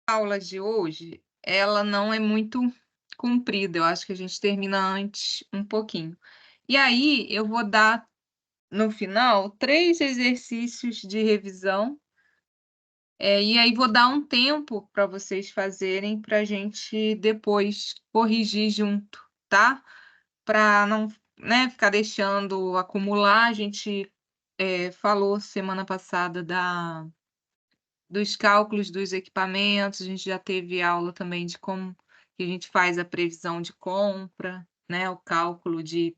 A aula de hoje, ela não é muito comprida, eu acho que a gente termina antes um pouquinho. E aí, eu vou dar, no final, 3 exercícios de revisão, e aí vou dar um tempo para vocês fazerem, para a gente depois corrigir junto, tá? Para não, né, ficar deixando acumular. A gente, falou semana passada dos cálculos dos equipamentos, a gente já teve aula também de como que a gente faz a previsão de compra, né, o cálculo de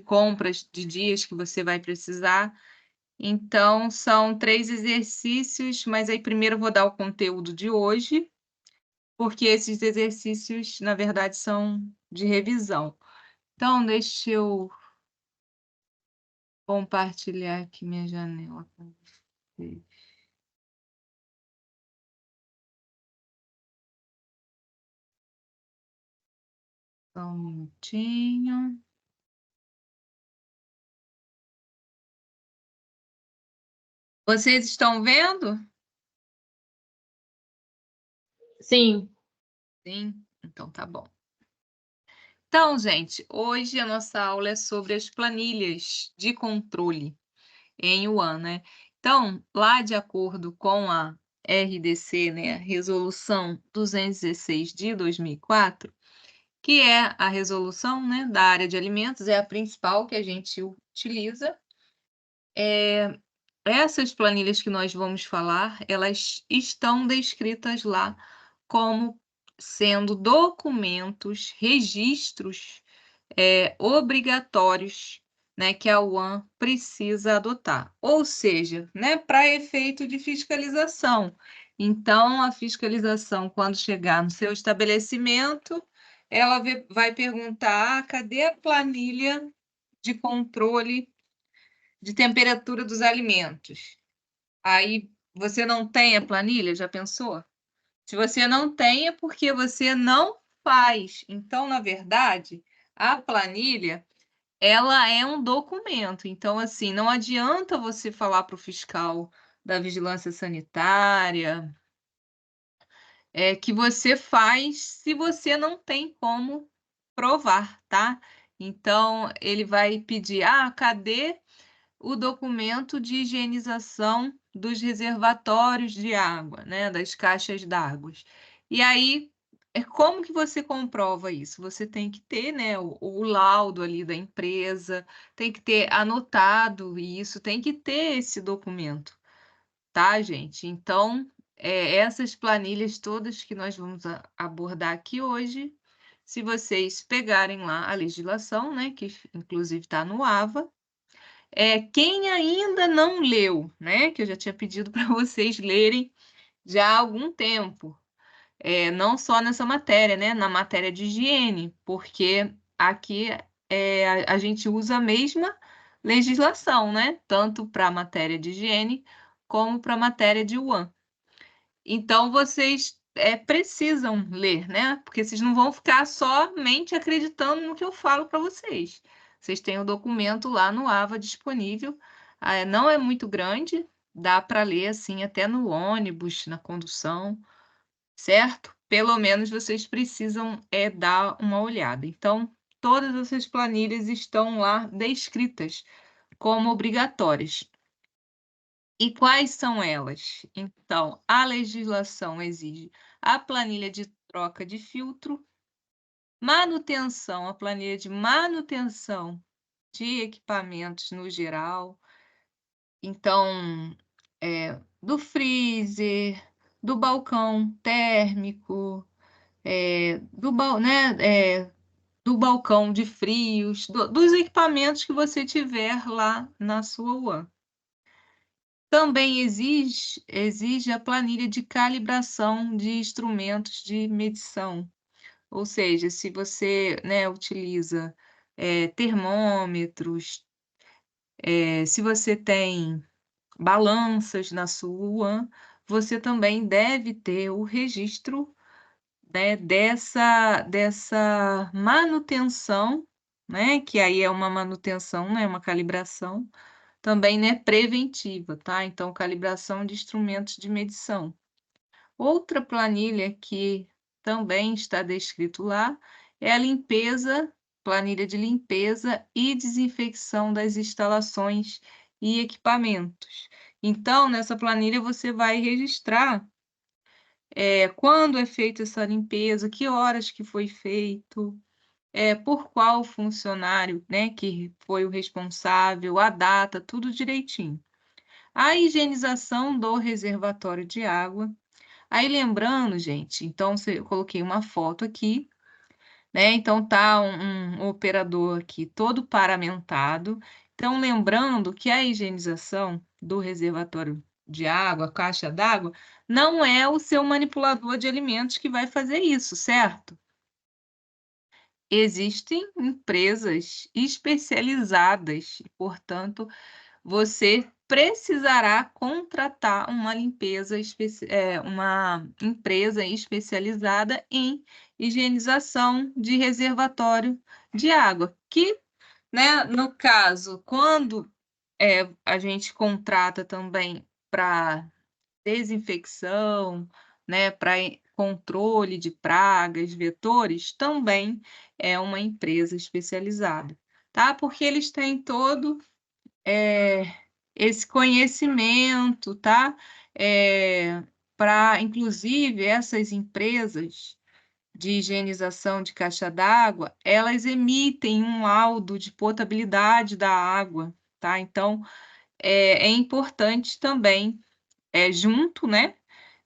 compras de dias que você vai precisar. Então são 3 exercícios, mas aí primeiro eu vou dar o conteúdo de hoje, porque esses exercícios, na verdade, são de revisão. Então deixa eu compartilhar aqui minha janela com vocês. Só um minutinho. Vocês estão vendo? Sim. Sim? Então tá bom. Então, gente, hoje a nossa aula é sobre as planilhas de controle em Yuan, né. Então, lá de acordo com a RDC, né, a Resolução 216 de 2004, que é a resolução, né, da área de alimentos, é a principal que a gente utiliza. Essas planilhas que nós vamos falar, elas estão descritas lá como sendo documentos, registros obrigatórios, né, que a UAN precisa adotar, ou seja, né, para efeito de fiscalização. Então, a fiscalização, quando chegar no seu estabelecimento, ela vai perguntar: cadê a planilha de controle de temperatura dos alimentos? Aí você não tem a planilha, já pensou? Se você não tem, é porque você não faz. Então, na verdade, a planilha, ela é um documento. Então, assim, não adianta você falar para o fiscal da vigilância sanitária, que você faz, se você não tem como provar, tá? Então, ele vai pedir: "Ah, cadê o documento de higienização dos reservatórios de água, né, das caixas d'água?". E aí, como que você comprova isso? Você tem que ter, né, o laudo ali da empresa, tem que ter anotado isso, tem que ter esse documento, tá, gente? Então, essas planilhas todas que nós vamos abordar aqui hoje, se vocês pegarem lá a legislação, né, que inclusive está no AVA, quem ainda não leu, né, que eu já tinha pedido para vocês lerem já há algum tempo, não só nessa matéria, né, na matéria de higiene, porque aqui, a gente usa a mesma legislação, né, tanto para a matéria de higiene como para a matéria de UAN. Então vocês, precisam ler, né, porque vocês não vão ficar somente acreditando no que eu falo para vocês. Vocês têm o documento lá no AVA disponível, não é muito grande, dá para ler, assim, até no ônibus, na condução, certo? Pelo menos vocês precisam, dar uma olhada. Então, todas essas planilhas estão lá descritas como obrigatórias. E quais são elas? Então, a legislação exige a planilha de troca de filtro, manutenção, a planilha de manutenção de equipamentos no geral, então, do freezer, do balcão térmico, do balcão de frios, dos equipamentos que você tiver lá na sua UAN. Também exige a planilha de calibração de instrumentos de medição, ou seja, se você, né, utiliza, termômetros, se você tem balanças na sua, você também deve ter o registro, né, dessa manutenção, né, que aí é uma manutenção, né, uma calibração, também, né, preventiva, tá. Então calibração de instrumentos de medição. Outra planilha que também está descrito lá é a planilha de limpeza e desinfecção das instalações e equipamentos. Então, nessa planilha você vai registrar quando é feita essa limpeza, que horas que foi feito, por qual funcionário, né, que foi o responsável, a data, tudo direitinho. A higienização do reservatório de água. Aí lembrando, gente, então eu coloquei uma foto aqui, né? Então tá um operador aqui todo paramentado. Então lembrando que a higienização do reservatório de água, caixa d'água, não é o seu manipulador de alimentos que vai fazer isso, certo? Existem empresas especializadas, portanto, você precisará contratar uma empresa especializada em higienização de reservatório de água, que, né, no caso, quando a gente contrata também para desinfecção, né, para controle de pragas, vetores, também é uma empresa especializada, tá? Porque eles têm todo esse conhecimento, tá? Para, inclusive, essas empresas de higienização de caixa d'água, elas emitem um laudo de potabilidade da água, tá? Então, é importante também, junto, né?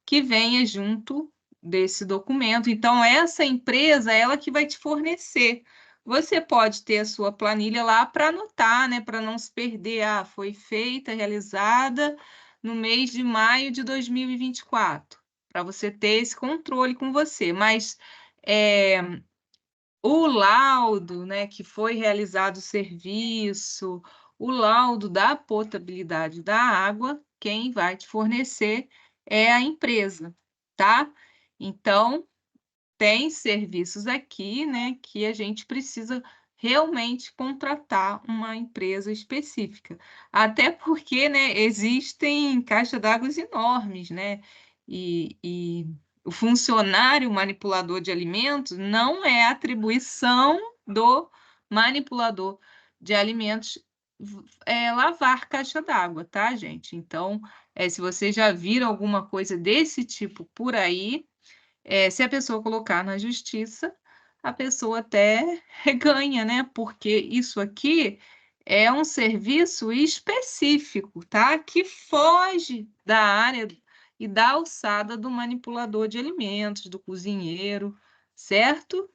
Que venha junto desse documento. Então, essa empresa, ela que vai te fornecer. Você pode ter a sua planilha lá para anotar, né? Para não se perder. Ah, foi feita, realizada no mês de maio de 2024. Para você ter esse controle com você. Mas o laudo, né, que foi realizado o serviço, o laudo da potabilidade da água, quem vai te fornecer é a empresa, tá? Então, tem serviços aqui, né, que a gente precisa realmente contratar uma empresa específica. Até porque, né, existem caixas d'água enormes, né? E o funcionário manipulador de alimentos não é atribuição do manipulador de alimentos lavar caixa d'água, tá, gente? Então, se vocês já viram alguma coisa desse tipo por aí, se a pessoa colocar na justiça, a pessoa até ganha, né? Porque isso aqui é um serviço específico, tá? Que foge da área e da alçada do manipulador de alimentos, do cozinheiro, certo?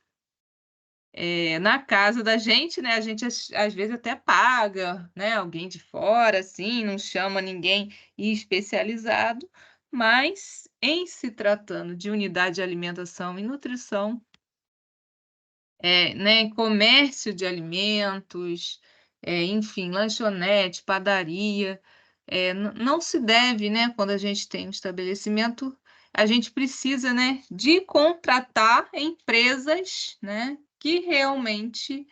Na casa da gente, né? A gente às vezes até paga, né? Alguém de fora, assim, não chama ninguém especializado, mas em se tratando de unidade de alimentação e nutrição, né? Comércio de alimentos, enfim, lanchonete, padaria, não se deve, né? Quando a gente tem um estabelecimento, a gente precisa, né, de contratar empresas, né, que realmente,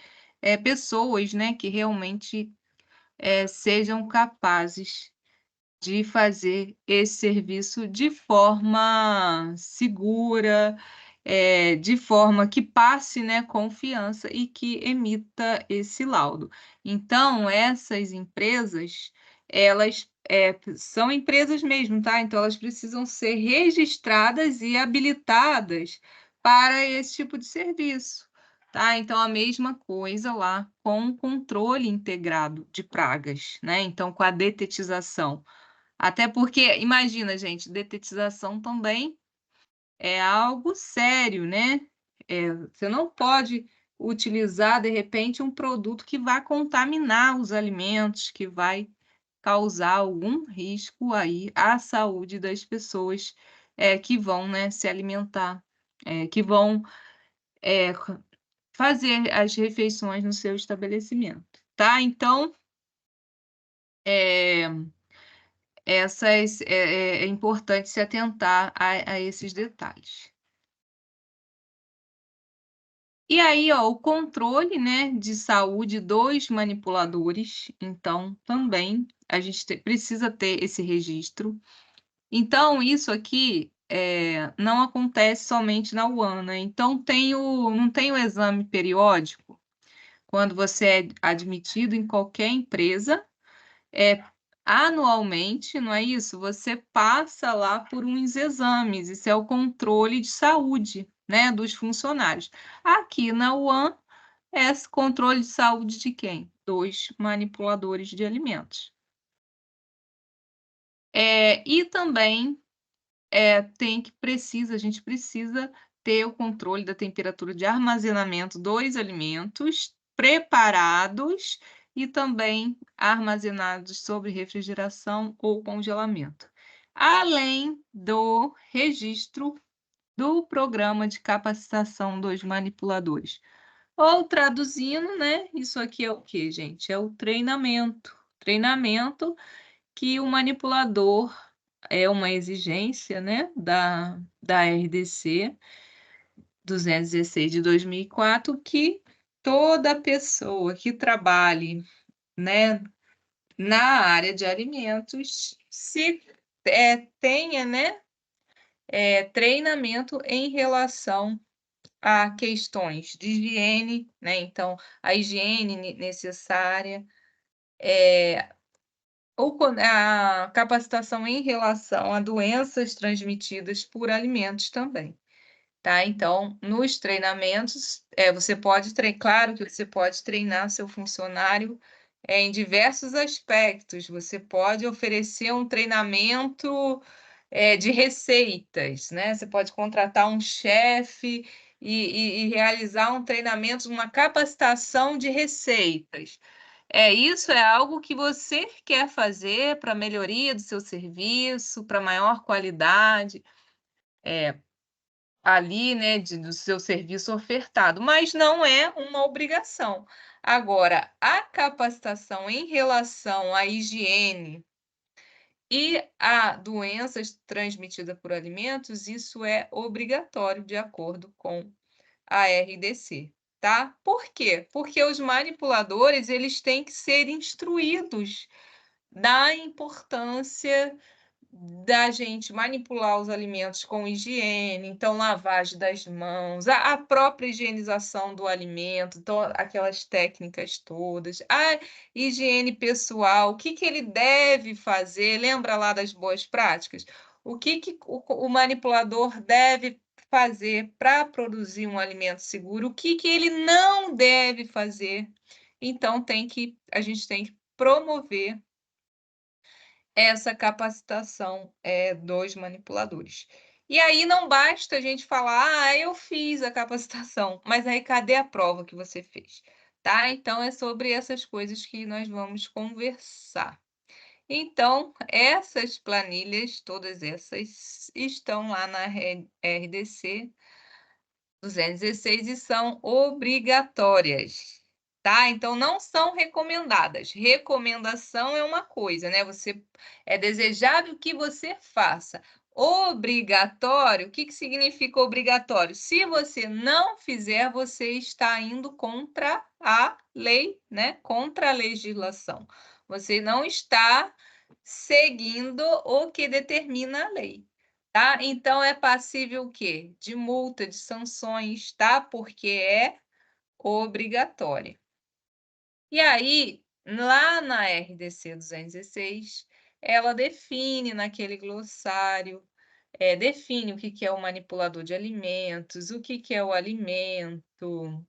pessoas, né, que realmente sejam capazes de fazer esse serviço de forma segura, de forma que passe, né, confiança e que emita esse laudo. Então, essas empresas, elas são empresas mesmo, tá? Então, elas precisam ser registradas e habilitadas para esse tipo de serviço. Tá? Então, a mesma coisa lá com o controle integrado de pragas, né? Então, com a detetização. Até porque, imagina, gente, detetização também é algo sério, né? Você não pode utilizar, de repente, um produto que vai contaminar os alimentos, que vai causar algum risco aí à saúde das pessoas que vão, né, se alimentar, que vão fazer as refeições no seu estabelecimento, tá? Então, é, é importante se atentar a esses detalhes. E aí, ó, o controle, né, de saúde dos manipuladores, então, também a gente precisa ter esse registro. Então, isso aqui não acontece somente na UAN, né? Então, não tem o exame periódico, quando você é admitido em qualquer empresa, anualmente, não é isso? Você passa lá por uns exames, isso é o controle de saúde, né, dos funcionários. Aqui na UAN, é esse controle de saúde de quem? Dos manipuladores de alimentos. E também a gente precisa ter o controle da temperatura de armazenamento dos alimentos preparados e também armazenados sob refrigeração ou congelamento, além do registro do programa de capacitação dos manipuladores. Ou traduzindo, né? Isso aqui é o quê, gente? É o treinamento. Treinamento que o manipulador é uma exigência, né, da RDC 216 de 2004, que toda pessoa que trabalhe, né, na área de alimentos tenha, né, treinamento em relação a questões de higiene, né? Então, a higiene necessária, ou a capacitação em relação a doenças transmitidas por alimentos também, tá? Então, nos treinamentos, você pode treinar, claro que você pode treinar seu funcionário em diversos aspectos. Você pode oferecer um treinamento de receitas, né? Você pode contratar um chefe e realizar um treinamento, uma capacitação de receitas. Isso é algo que você quer fazer para melhoria do seu serviço, para maior qualidade, ali, né, do seu serviço ofertado, mas não é uma obrigação. Agora, a capacitação em relação à higiene e a doenças transmitidas por alimentos, isso é obrigatório de acordo com a RDC, tá? Por quê? Porque os manipuladores, eles têm que ser instruídos da importância da gente manipular os alimentos com higiene, então lavagem das mãos, a própria higienização do alimento, então aquelas técnicas todas, a higiene pessoal, o que ele deve fazer, lembra lá das boas práticas? O que o manipulador deve fazer para produzir um alimento seguro, o que ele não deve fazer. Então a gente tem que promover essa capacitação dos manipuladores. E aí não basta a gente falar, eu fiz a capacitação, mas aí cadê a prova que você fez? Tá? Então é sobre essas coisas que nós vamos conversar. Então, essas planilhas, todas essas, estão lá na RDC 216 e são obrigatórias, tá? Então, não são recomendadas. Recomendação é uma coisa, né? É desejável que você faça. Obrigatório, o que significa obrigatório? Se você não fizer, você está indo contra a lei, né? Contra a legislação. Você não está seguindo o que determina a lei. Tá? Então, é passível o quê? De multa, de sanções, tá? Porque é obrigatória. E aí, lá na RDC 216, ela define naquele glossário, define o que é o manipulador de alimentos, o que é o alimento,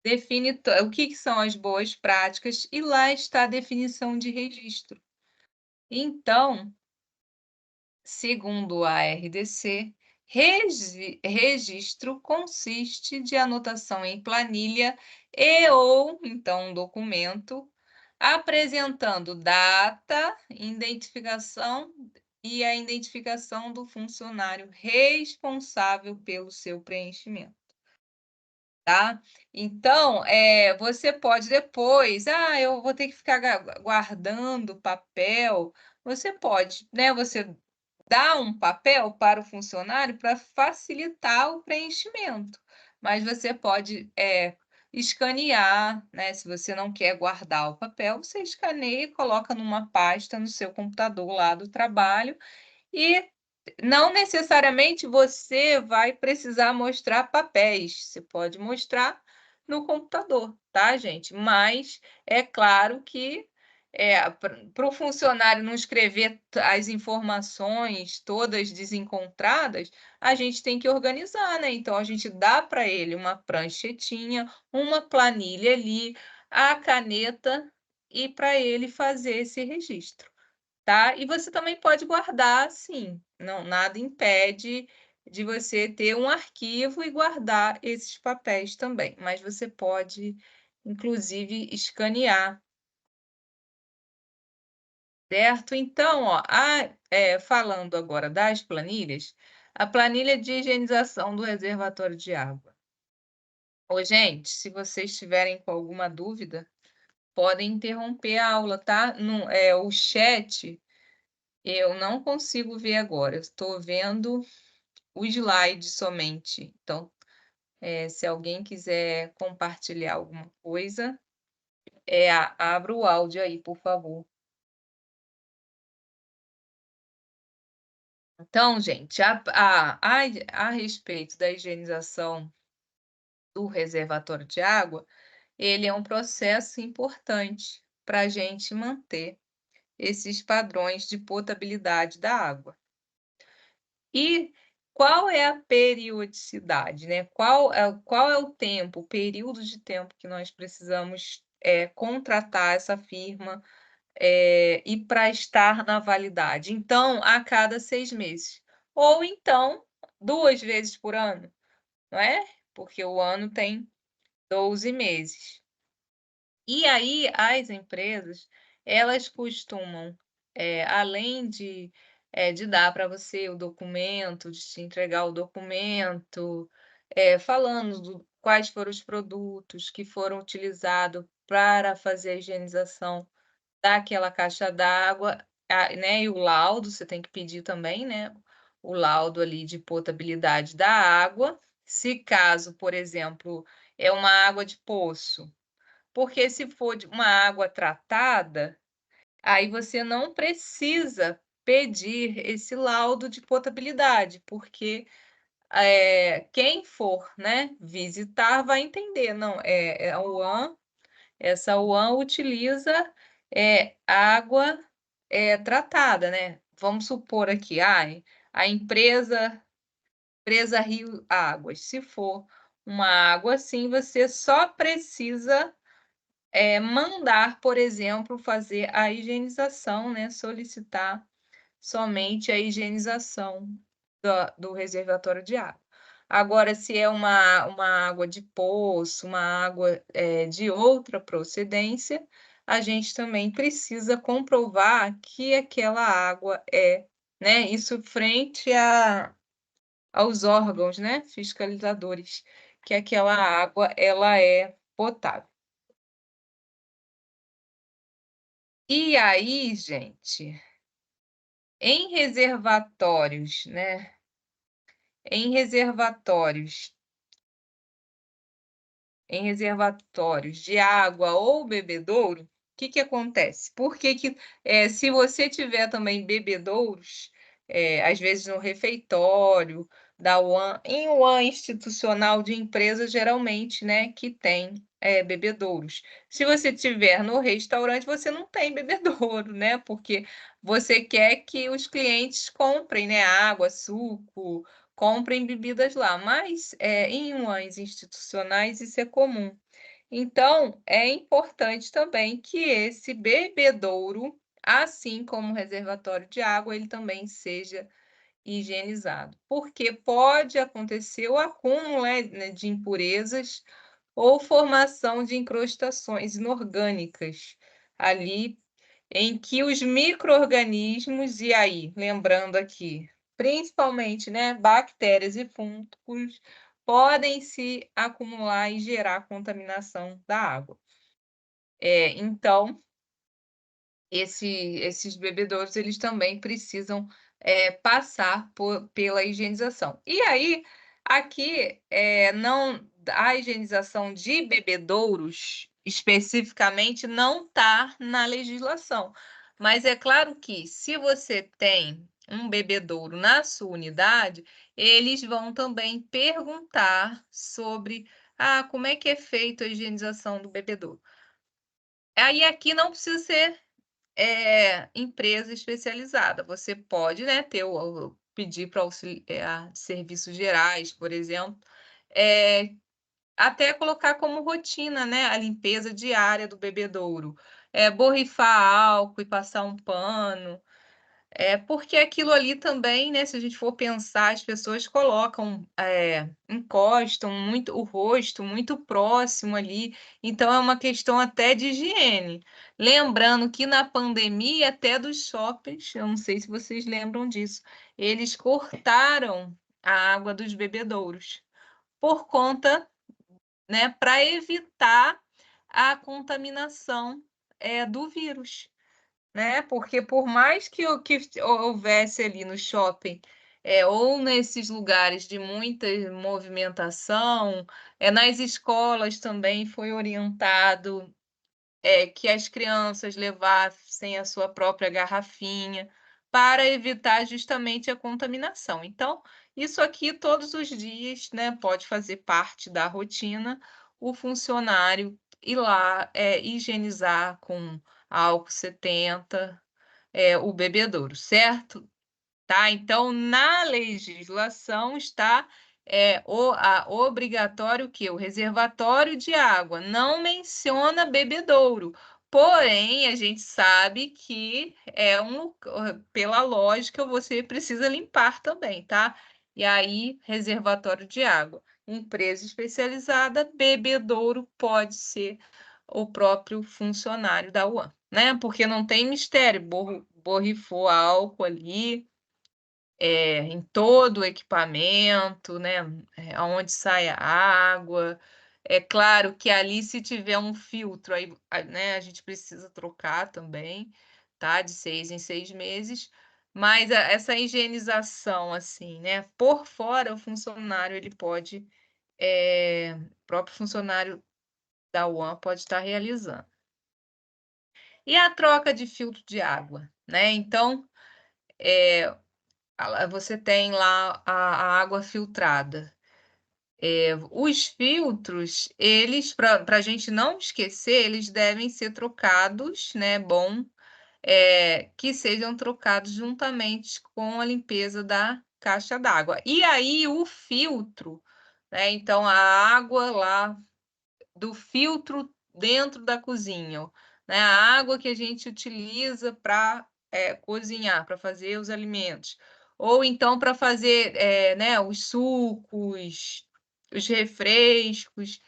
define o que são as boas práticas, e lá está a definição de registro. Então, segundo a RDC, registro consiste de anotação em planilha ou, então, documento, apresentando data, identificação e a identificação do funcionário responsável pelo seu preenchimento. Tá? Então, você pode depois, eu vou ter que ficar guardando papel. Você pode, né? Você dá um papel para o funcionário para facilitar o preenchimento, mas você pode escanear, né? Se você não quer guardar o papel, você escaneia e coloca numa pasta no seu computador lá do trabalho e Não necessariamente você vai precisar mostrar papéis, você pode mostrar no computador, tá, gente? Mas é claro que para o funcionário não escrever as informações todas desencontradas, a gente tem que organizar, né? Então a gente dá para ele uma pranchetinha, uma planilha ali, a caneta e para ele fazer esse registro. Tá? E você também pode guardar, sim, não, nada impede de você ter um arquivo e guardar esses papéis também, mas você pode, inclusive, escanear, certo? Então, ó, falando agora das planilhas, a planilha de higienização do reservatório de água. Ô, gente, se vocês estiverem com alguma dúvida, podem interromper a aula, tá? O chat eu não consigo ver agora, eu estou vendo o slide somente. Então, se alguém quiser compartilhar alguma coisa, abra o áudio aí, por favor. Então, gente, a respeito da higienização do reservatório de água, ele é um processo importante para a gente manter esses padrões de potabilidade da água. E qual é a periodicidade, né? Qual é o tempo, o período de tempo que nós precisamos, contratar essa firma, e para estar na validade? Então, a cada 6 meses, ou então 2 vezes por ano, não é? Porque o ano tem 12 meses. E aí as empresas, elas costumam, além de dar para você o documento, de te entregar o documento, falando quais foram os produtos que foram utilizados para fazer a higienização daquela caixa d'água, né, e o laudo, você tem que pedir também, né, o laudo ali de potabilidade da água, se caso, por exemplo, é uma água de poço, porque se for de uma água tratada, aí você não precisa pedir esse laudo de potabilidade, porque, quem for, né, visitar vai entender, não, a UAM, essa UAM utiliza, água, tratada, né. Vamos supor aqui, a empresa Rio Águas, se for uma água assim, você só precisa mandar, por exemplo, fazer a higienização, né, solicitar somente a higienização do reservatório de água. Agora, se é uma água de poço, uma água, de outra procedência, a gente também precisa comprovar que aquela água né, isso frente aos órgãos, né, fiscalizadores, que aquela água ela é potável. E aí, gente, em reservatórios, né, em reservatórios de água ou bebedouro, o que que acontece? Por que que, se você tiver também bebedouros, às vezes no refeitório da UAM, em UAM institucional de empresa, geralmente, né, que tem, bebedouros. Se você tiver no restaurante, você não tem bebedouro, né, porque você quer que os clientes comprem, né, água, suco, comprem bebidas lá, mas, em UANs institucionais isso é comum. Então, é importante também que esse bebedouro, assim como o reservatório de água, ele também seja higienizado, porque pode acontecer o acúmulo, né, de impurezas ou formação de incrustações inorgânicas ali em que os micro-organismos, e aí, lembrando aqui, principalmente, né, bactérias e fungos, podem se acumular e gerar contaminação da água. Então, esses bebedouros, eles também precisam, passar pela higienização. E aí, aqui, não a higienização de bebedouros, especificamente, não está na legislação. Mas é claro que se você tem um bebedouro na sua unidade, eles vão também perguntar sobre como é que é feita a higienização do bebedouro. Aí aqui não precisa ser empresa especializada. Você pode, né, pedir para serviços gerais, por exemplo, até colocar como rotina, né, a limpeza diária do bebedouro, borrifar álcool e passar um pano. Porque aquilo ali também, né, se a gente for pensar, as pessoas colocam, encostam muito o rosto muito próximo ali, então é uma questão até de higiene. Lembrando que na pandemia, até dos shoppings, eu não sei se vocês lembram disso, eles cortaram a água dos bebedouros, por conta, né, para evitar a contaminação, do vírus. Né, porque por mais que houvesse ali no shopping, ou nesses lugares de muita movimentação, nas escolas também foi orientado, que as crianças levassem a sua própria garrafinha, para evitar justamente a contaminação. Então, isso aqui todos os dias, né, pode fazer parte da rotina, o funcionário ir lá, higienizar com álcool 70, o bebedouro, certo? Tá? Então, na legislação está obrigatório que o reservatório de água não menciona bebedouro. Porém, a gente sabe que pela lógica, você precisa limpar também, tá? E aí, reservatório de água, empresa especializada, bebedouro pode ser o próprio funcionário da UAM, né? Porque não tem mistério, borrifou álcool ali, em todo o equipamento, né, aonde sai a água. É claro que ali, se tiver um filtro, aí, né, a gente precisa trocar também, tá, de 6 em 6 meses, mas essa higienização, assim, né, por fora, o funcionário ele pode, o próprio funcionário da UAM pode estar realizando. E a troca de filtro de água, né, então, você tem lá a água filtrada. Os filtros, eles, para a gente não esquecer, eles devem ser trocados, né, que sejam trocados juntamente com a limpeza da caixa d'água. E aí o filtro, né, então a água lá do filtro dentro da cozinha, né, a água que a gente utiliza para cozinhar, para fazer os alimentos, ou então para fazer, né, os sucos, os refrescos,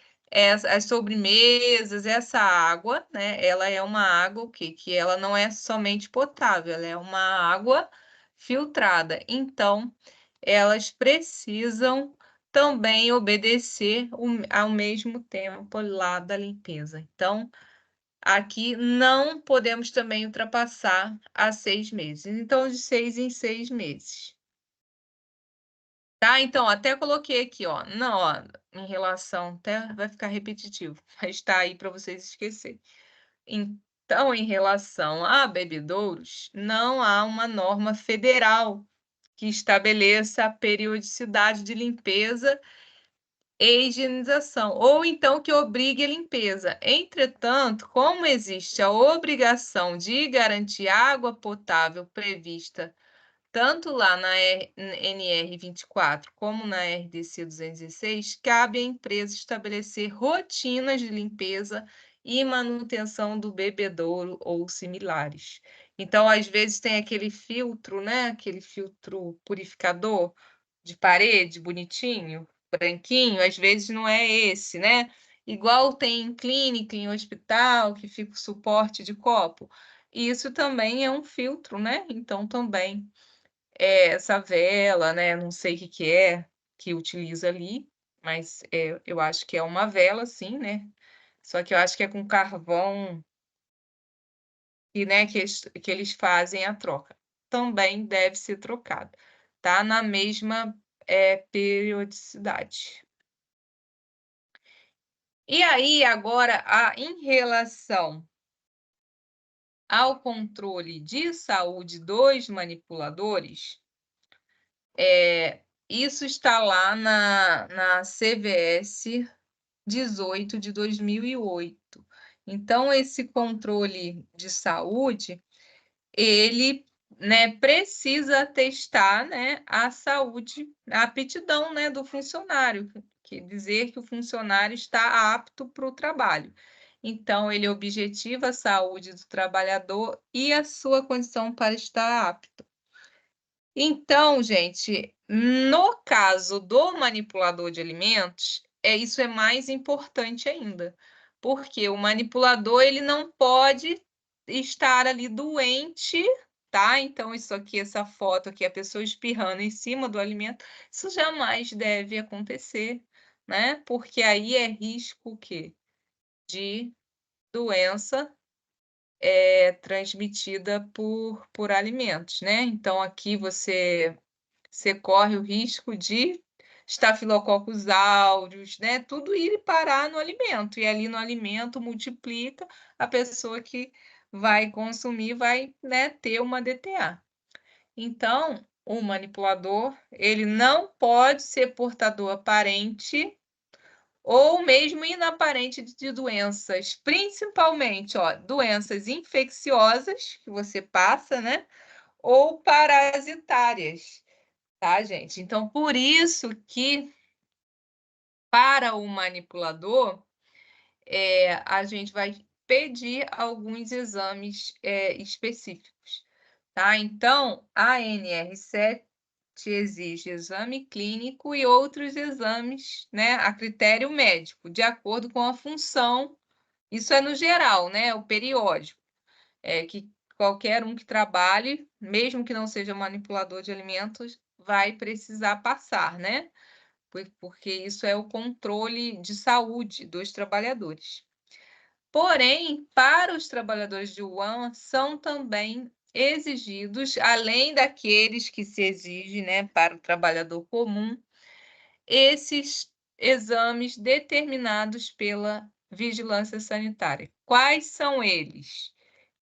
as sobremesas, essa água, né, ela é uma água que ela não é somente potável, ela é uma água filtrada. Então, elas precisam também obedecer ao mesmo tempo lá da limpeza. Então, aqui não podemos também ultrapassar a 6 meses. Então, de 6 em 6 meses. Tá? Então, até coloquei aqui, ó, não, ó, em relação, até vai ficar repetitivo, mas está aí para vocês esquecerem. Então, em relação a bebedouros, não há uma norma federal que estabeleça a periodicidade de limpeza e higienização, ou então que obrigue a limpeza. Entretanto, como existe a obrigação de garantir água potável prevista tanto lá na NR 24 como na RDC 216, cabe à empresa estabelecer rotinas de limpeza e manutenção do bebedouro ou similares. Então, às vezes tem aquele filtro, né, aquele filtro purificador de parede bonitinho, branquinho, às vezes não é esse, né? Igual tem em clínica, em hospital, que fica o suporte de copo. Isso também é um filtro, né? Então, também essa vela, né, não sei o que que é, que utiliza ali, mas, eu acho que é uma vela sim, né, só que eu acho que é com carvão e, né, que eles fazem a troca. Também deve ser trocado, tá, na mesma, periodicidade. E aí agora, em relação ao controle de saúde dos manipuladores, isso está lá na CVS 18 de 2008. Então, esse controle de saúde, ele, né, precisa testar, né, a saúde, a aptidão, né, do funcionário, quer dizer que o funcionário está apto para o trabalho. Então, ele objetiva a saúde do trabalhador e a sua condição para estar apto. Então, gente, no caso do manipulador de alimentos, isso é mais importante ainda, porque o manipulador ele não pode estar ali doente, tá? Então, isso aqui, essa foto aqui, a pessoa espirrando em cima do alimento, isso jamais deve acontecer, né? Porque aí é risco o quê? De doença transmitida por alimentos, né? Então, aqui você corre o risco de estafilococcus aureus, né? Tudo ir parar no alimento. E ali no alimento multiplica, a pessoa que vai consumir vai, né, ter uma DTA. Então, o manipulador, ele não pode ser portador aparente ou mesmo inaparente de doenças, principalmente, ó, doenças infecciosas que você passa, né? Ou parasitárias, tá, gente? Então, por isso que para o manipulador, a gente vai pedir alguns exames específicos, tá? Então, a NR7 exige exame clínico e outros exames, né, a critério médico, de acordo com a função. Isso é no geral, né, o periódico, que qualquer um que trabalhe, mesmo que não seja manipulador de alimentos, vai precisar passar, né? Porque isso é o controle de saúde dos trabalhadores. Porém, para os trabalhadores de UAN, são também exigidos, além daqueles que se exigem, né, para o trabalhador comum, esses exames determinados pela vigilância sanitária. Quais são eles?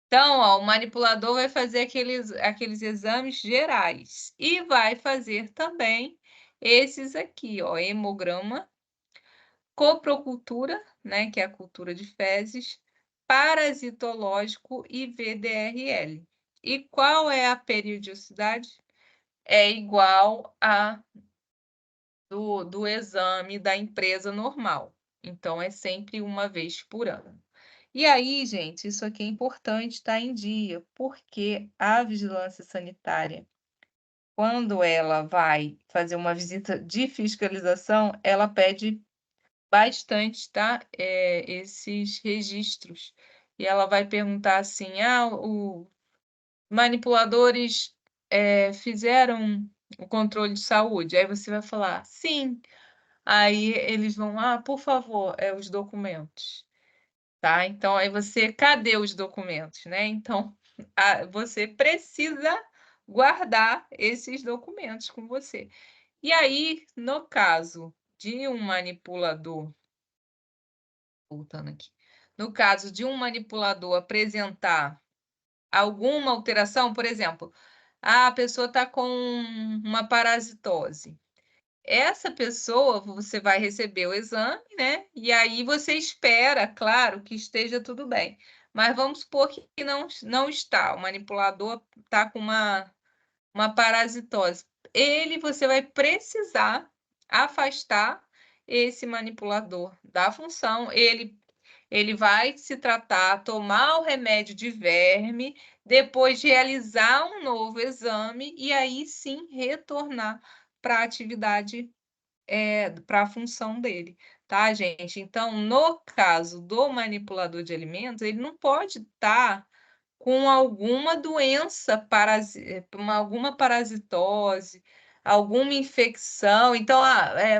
Então, ó, o manipulador vai fazer aqueles exames gerais e vai fazer também esses aqui, ó, hemograma, coprocultura, né, que é a cultura de fezes, parasitológico e VDRL. E qual é a periodicidade? É igual a do exame da empresa normal. Então, é sempre uma vez por ano. E aí, gente, isso aqui é importante estar em dia, porque a vigilância sanitária, quando ela vai fazer uma visita de fiscalização, ela pede bastante, tá? Esses registros. E ela vai perguntar assim: os manipuladores fizeram o controle de saúde? Aí você vai falar, sim. Aí eles vão, por favor, os documentos. Tá? Então, aí você, cadê os documentos, né? Então, você precisa guardar esses documentos com você. E aí, no caso de um manipulador, voltando aqui, no caso de um manipulador apresentar alguma alteração, por exemplo, a pessoa está com uma parasitose. Essa pessoa, você vai receber o exame, né? E aí você espera, claro, que esteja tudo bem. Mas vamos supor que não está. O manipulador está com uma parasitose. Você vai precisar afastar esse manipulador da função. Ele vai se tratar, tomar o remédio de verme, depois realizar um novo exame e aí sim retornar para a atividade, para a função dele, tá, gente? Então, no caso do manipulador de alimentos, ele não pode estar com alguma doença, alguma parasitose, alguma infecção. Então,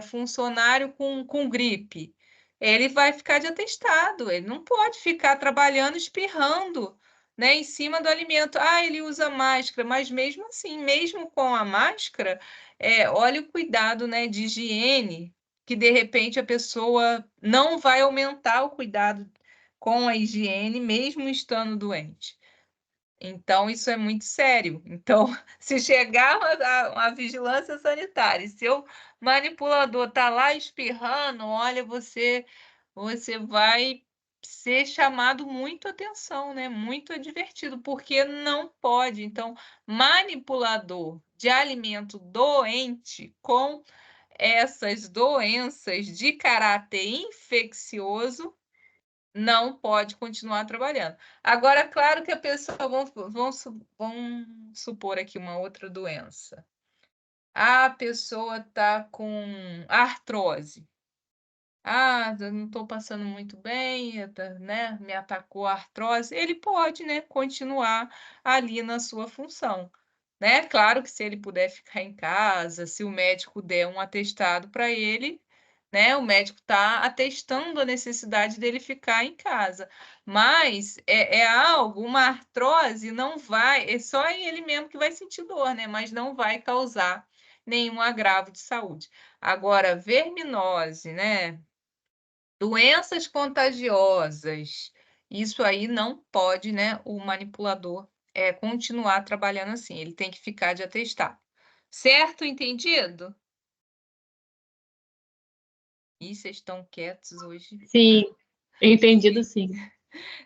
funcionário com gripe, ele vai ficar de atestado, ele não pode ficar trabalhando, espirrando, né, em cima do alimento. Ele usa máscara, mas mesmo assim, mesmo com a máscara, olha o cuidado, né, de higiene, que de repente a pessoa não vai aumentar o cuidado com a higiene, mesmo estando doente. Então, isso é muito sério. Então, se chegar uma vigilância sanitária, e seu manipulador está lá espirrando, olha, você vai ser chamado muito atenção, né? Muito advertido, porque não pode. Então, manipulador de alimento doente com essas doenças de caráter infeccioso não pode continuar trabalhando. Agora, claro que a pessoa vão supor aqui uma outra doença. A pessoa está com artrose. Ah, eu não estou passando muito bem, né? Me atacou a artrose. Ele pode, né, continuar ali na sua função, né? Claro que se ele puder ficar em casa, se o médico der um atestado para ele, né? O médico está atestando a necessidade dele ficar em casa. Mas é algo, uma artrose não vai, é só ele mesmo que vai sentir dor, né? Mas não vai causar nenhum agravo de saúde. Agora, verminose, né? Doenças contagiosas, isso aí não pode, né, o manipulador, continuar trabalhando assim, ele tem que ficar de atestado. Certo, entendido? Ih, vocês estão quietos hoje. Sim, entendido sim.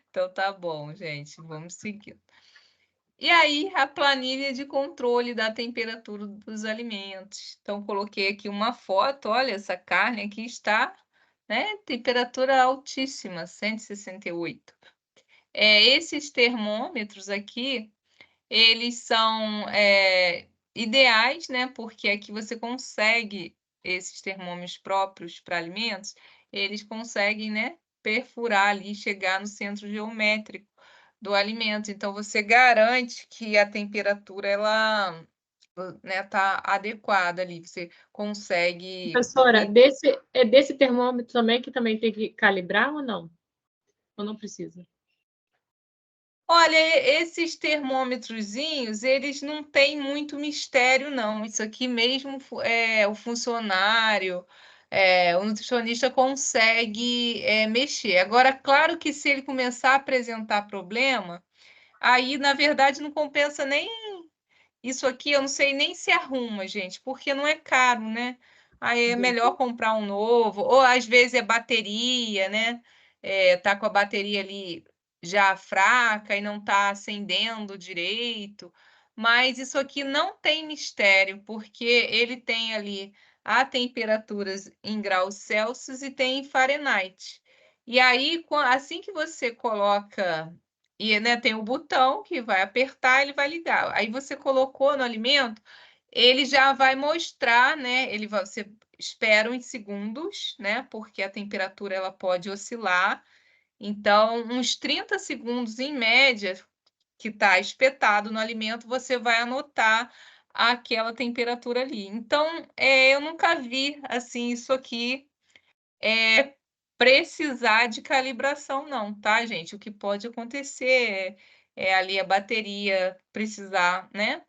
Então tá bom, gente, vamos seguir. E aí, a planilha de controle da temperatura dos alimentos. Então, coloquei aqui uma foto, olha, essa carne aqui está, né, temperatura altíssima, 168. Esses termômetros aqui, eles são ideais, né? Porque aqui você consegue, esses termômetros próprios para alimentos, eles conseguem, né, perfurar ali, chegar no centro geométrico do alimento. Então, você garante que a temperatura, ela, né, tá adequada ali. Você consegue. Professora, desse termômetro também que também tem que calibrar ou não? Ou não precisa? Olha, esses termômetrozinhos, eles não têm muito mistério, não. Isso aqui mesmo, o funcionário, o nutricionista consegue, mexer. Agora, claro que se ele começar a apresentar problema, aí, na verdade, não compensa nem isso aqui, eu não sei nem se arruma, gente, porque não é caro, né? Aí é melhor comprar um novo, ou às vezes é bateria, né? Tá com a bateria ali já fraca e não tá acendendo direito. Mas isso aqui não tem mistério, porque ele tem ali a temperaturas em graus Celsius e tem em Fahrenheit. E aí, assim que você coloca e, né, tem o botão que vai apertar, ele vai ligar. Aí você colocou no alimento, ele já vai mostrar, né? Você espera uns segundos, né? Porque a temperatura ela pode oscilar. Então, uns 30 segundos em média, que está espetado no alimento, você vai anotar aquela temperatura ali. Então, eu nunca vi assim isso aqui precisar de calibração não, tá, gente? O que pode acontecer ali a bateria precisar, né?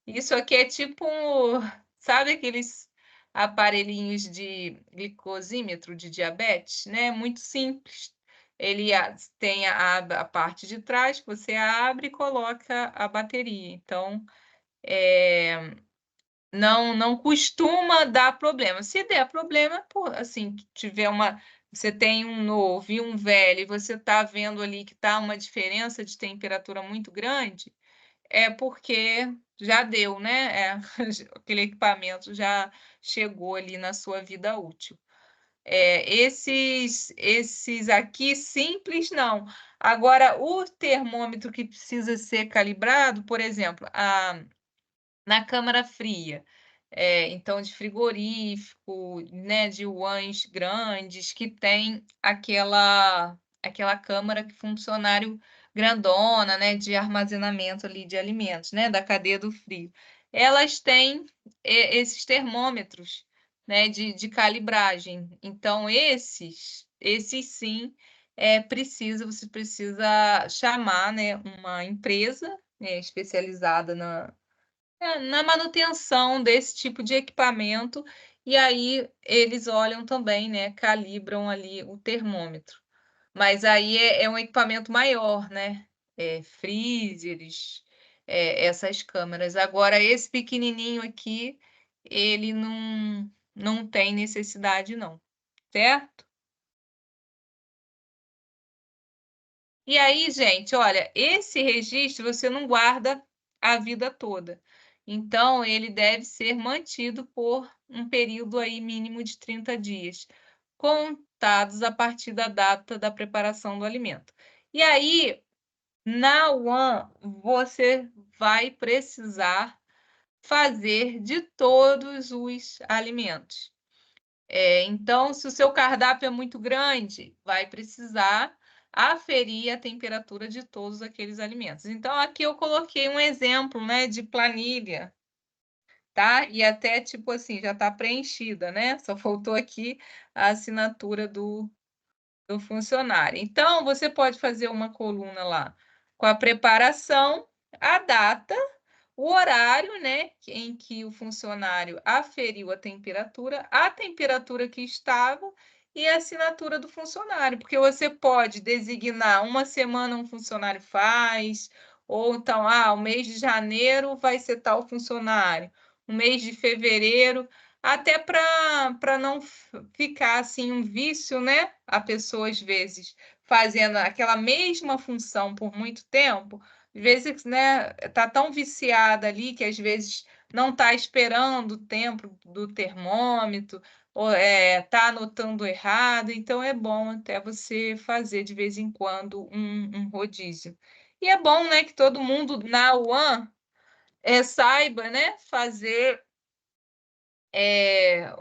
Isso aqui é tipo sabe aqueles aparelhinhos de glicosímetro de diabetes, né? Muito simples. Ele tem a parte de trás que você abre e coloca a bateria. Então, não costuma dar problema. Se der problema, pô, assim, tiver você tem um novo e um velho, e você está vendo ali que está uma diferença de temperatura muito grande, é porque já deu, né? Aquele equipamento já chegou ali na sua vida útil. Esses aqui simples, não. Agora, o termômetro que precisa ser calibrado, por exemplo, na câmara fria, então de frigorífico, né, de UANs grandes que tem aquela câmara que funcionário grandona, né, de armazenamento ali de alimentos, né, da cadeia do frio. Elas têm esses termômetros, né, de calibragem. Então esses sim, você precisa chamar, né, uma empresa, né, especializada na manutenção desse tipo de equipamento, e aí eles olham também, né, calibram ali o termômetro. Mas aí é um equipamento maior, né? freezers, essas câmeras. Agora, esse pequenininho aqui, ele não tem necessidade não, certo? E aí, gente, olha, esse registro você não guarda a vida toda. Então, ele deve ser mantido por um período aí mínimo de 30 dias, contados a partir da data da preparação do alimento. E aí, na UAN, você vai precisar fazer de todos os alimentos. Então, se o seu cardápio é muito grande, vai precisar aferir a temperatura de todos aqueles alimentos. Então, aqui eu coloquei um exemplo, né, de planilha, tá? E até, tipo assim, já está preenchida, né? Só faltou aqui a assinatura do funcionário. Então, você pode fazer uma coluna lá com a preparação, a data, o horário, né, em que o funcionário aferiu a temperatura que estava e a assinatura do funcionário, porque você pode designar uma semana um funcionário faz, ou então, o mês de janeiro vai ser tal funcionário, o mês de fevereiro, até para não ficar assim um vício, né? A pessoa às vezes fazendo aquela mesma função por muito tempo, às vezes, né, tá tão viciada ali que às vezes não está esperando o tempo do termômetro, ou tá anotando errado, então é bom até você fazer de vez em quando um rodízio. E é bom, né, que todo mundo na UAN saiba, né, fazer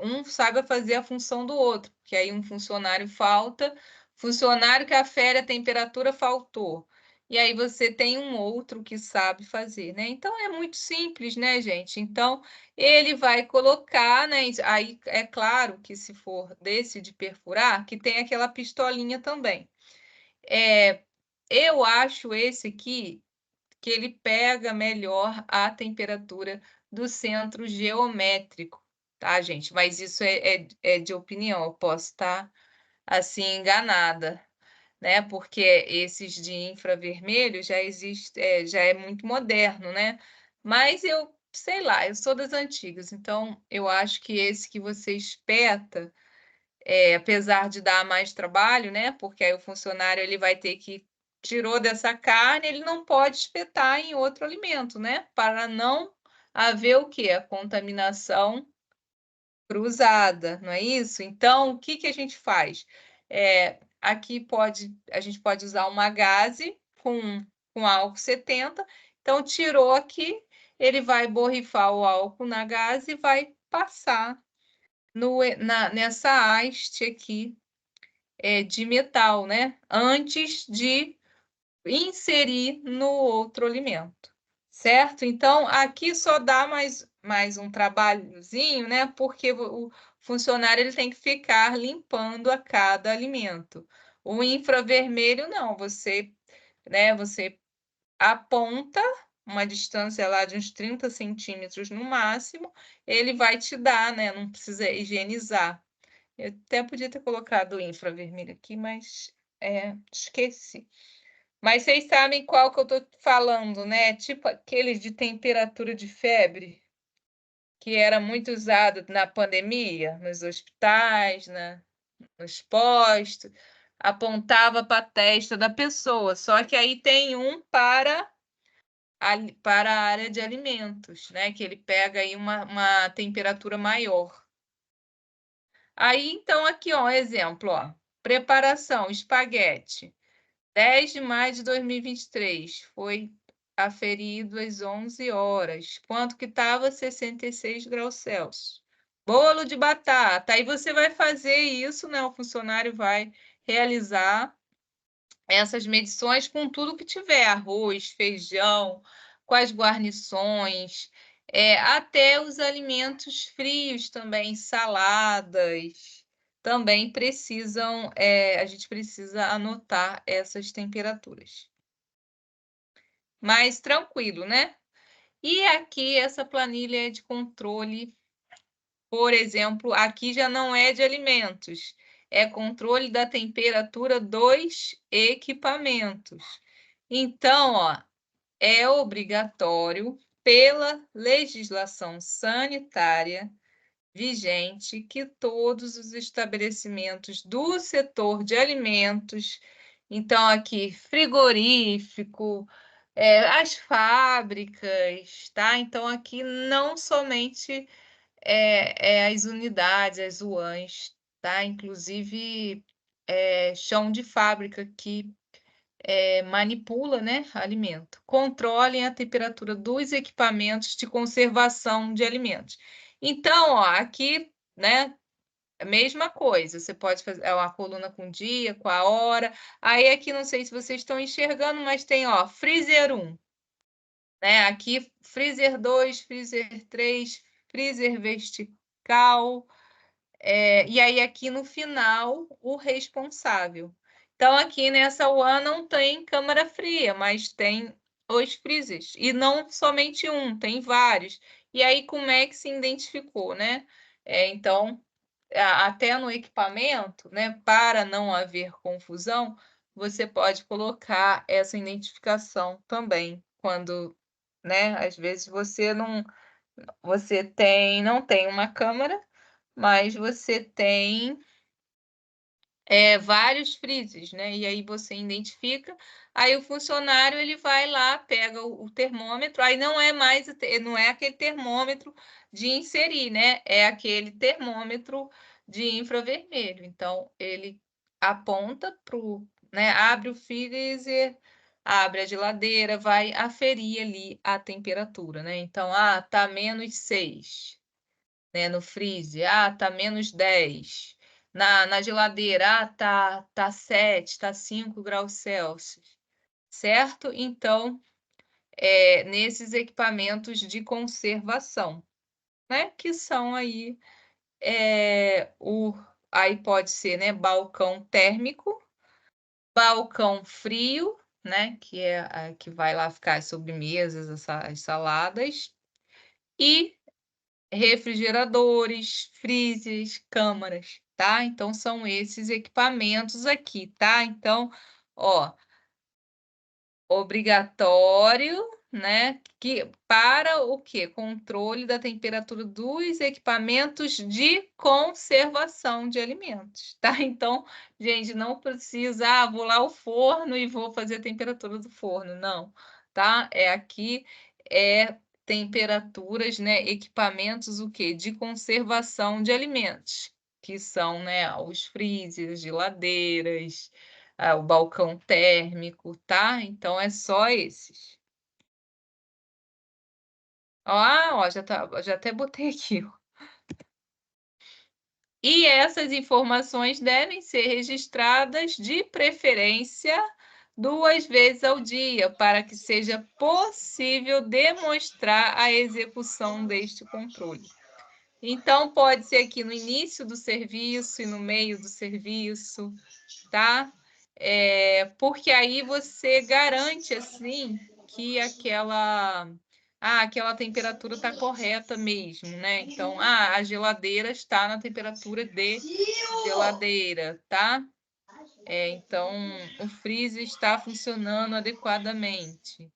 um saiba fazer a função do outro, porque aí um funcionário falta, funcionário que afere a temperatura faltou. E aí você tem um outro que sabe fazer, né? Então é muito simples, né, gente? Então ele vai colocar, né? Aí é claro que se for desse de perfurar, que tem aquela pistolinha também. Eu acho esse aqui que ele pega melhor a temperatura do centro geométrico, tá, gente? Mas isso é de opinião, eu posso estar, assim, enganada, né? Porque esses de infravermelho já existe, já é muito moderno, né? Mas eu, sei lá, eu sou das antigas, então eu acho que esse que você espeta, apesar de dar mais trabalho, né? Porque aí o funcionário ele vai ter que tirou dessa carne, ele não pode espetar em outro alimento, né? Para não haver o quê? A contaminação cruzada, não é isso? Então, o que a gente faz? Aqui a gente pode usar uma gaze com álcool 70. Então, tirou aqui, ele vai borrifar o álcool na gaze e vai passar nessa haste aqui de metal, né? Antes de inserir no outro alimento, certo? Então, aqui só dá mais um trabalhozinho, né? Porque o funcionário ele tem que ficar limpando a cada alimento. O infravermelho, não, você aponta uma distância lá de uns 30 centímetros no máximo, ele vai te dar, né? Não precisa higienizar. Eu até podia ter colocado o infravermelho aqui, mas esqueci. Mas vocês sabem qual que eu estou falando, né? Tipo aqueles de temperatura de febre, que era muito usado na pandemia, nos hospitais, nos postos, apontava para a testa da pessoa. Só que aí tem um para a área de alimentos, né? Que ele pega aí uma temperatura maior. Aí, então, aqui, ó, exemplo, ó. Preparação, espaguete. 10 de maio de 2023, foi aferido às 11 horas. Quanto que estava? 66 graus Celsius. Bolo de batata. Aí você vai fazer isso, né? O funcionário vai realizar essas medições com tudo que tiver, arroz, feijão, com as guarnições, até os alimentos frios também, saladas, também precisam, a gente precisa anotar essas temperaturas. Mas tranquilo, né? E aqui essa planilha é de controle, por exemplo, aqui já não é de alimentos, é controle da temperatura dos equipamentos. Então, ó, é obrigatório pela legislação sanitária vigente que todos os estabelecimentos do setor de alimentos, então aqui frigorífico, as fábricas, tá? Então aqui não somente as unidades, as UANs, tá? Inclusive chão de fábrica que manipula, né, alimento. Controlem a temperatura dos equipamentos de conservação de alimentos. Então, ó, aqui, né, a mesma coisa. Você pode fazer uma coluna com dia, com a hora. Aí aqui, não sei se vocês estão enxergando, mas tem, ó, freezer 1, né? Aqui, freezer 2, freezer 3, freezer vertical. E aí, aqui no final, o responsável. Então, aqui nessa UAN não tem câmara fria, mas tem os freezers. E não somente um, tem vários. E aí, como é que se identificou, né? Então, até no equipamento, né, para não haver confusão, você pode colocar essa identificação também, quando, né, às vezes você não tem uma câmera, mas você tem vários freezers, né? E aí você identifica, aí o funcionário ele vai lá, pega o termômetro, aí não é mais não é aquele termômetro de inserir, né? É aquele termômetro de infravermelho. Então ele aponta para o, né? Abre o freezer, abre a geladeira, vai aferir ali a temperatura, né? Então, tá -6, né? No freezer, tá -10. Na geladeira, tá 7, tá 5 graus Celsius, certo? Então, nesses equipamentos de conservação, né? Que são aí, aí pode ser, né? Balcão térmico, balcão frio, né? Que é que vai lá ficar as sobremesas, as saladas, e refrigeradores, freezers, câmaras, tá? Então, são esses equipamentos aqui, tá? Então, ó, obrigatório, né? Que para o quê? Controle da temperatura dos equipamentos de conservação de alimentos, tá? Então, gente, não precisa, vou lá ao forno e vou fazer a temperatura do forno, não, tá? Aqui temperaturas, né? Equipamentos o quê? De conservação de alimentos, que são, né, os freezers, geladeiras, o balcão térmico, tá? Então, é só esses. Ó, já até botei aqui. E essas informações devem ser registradas, de preferência, 2 vezes ao dia, para que seja possível demonstrar a execução deste controle. Então, pode ser aqui no início do serviço e no meio do serviço, tá? Porque aí você garante, assim, que aquela temperatura está correta mesmo, né? Então, a geladeira está na temperatura de geladeira, tá? Então, o freezer está funcionando adequadamente.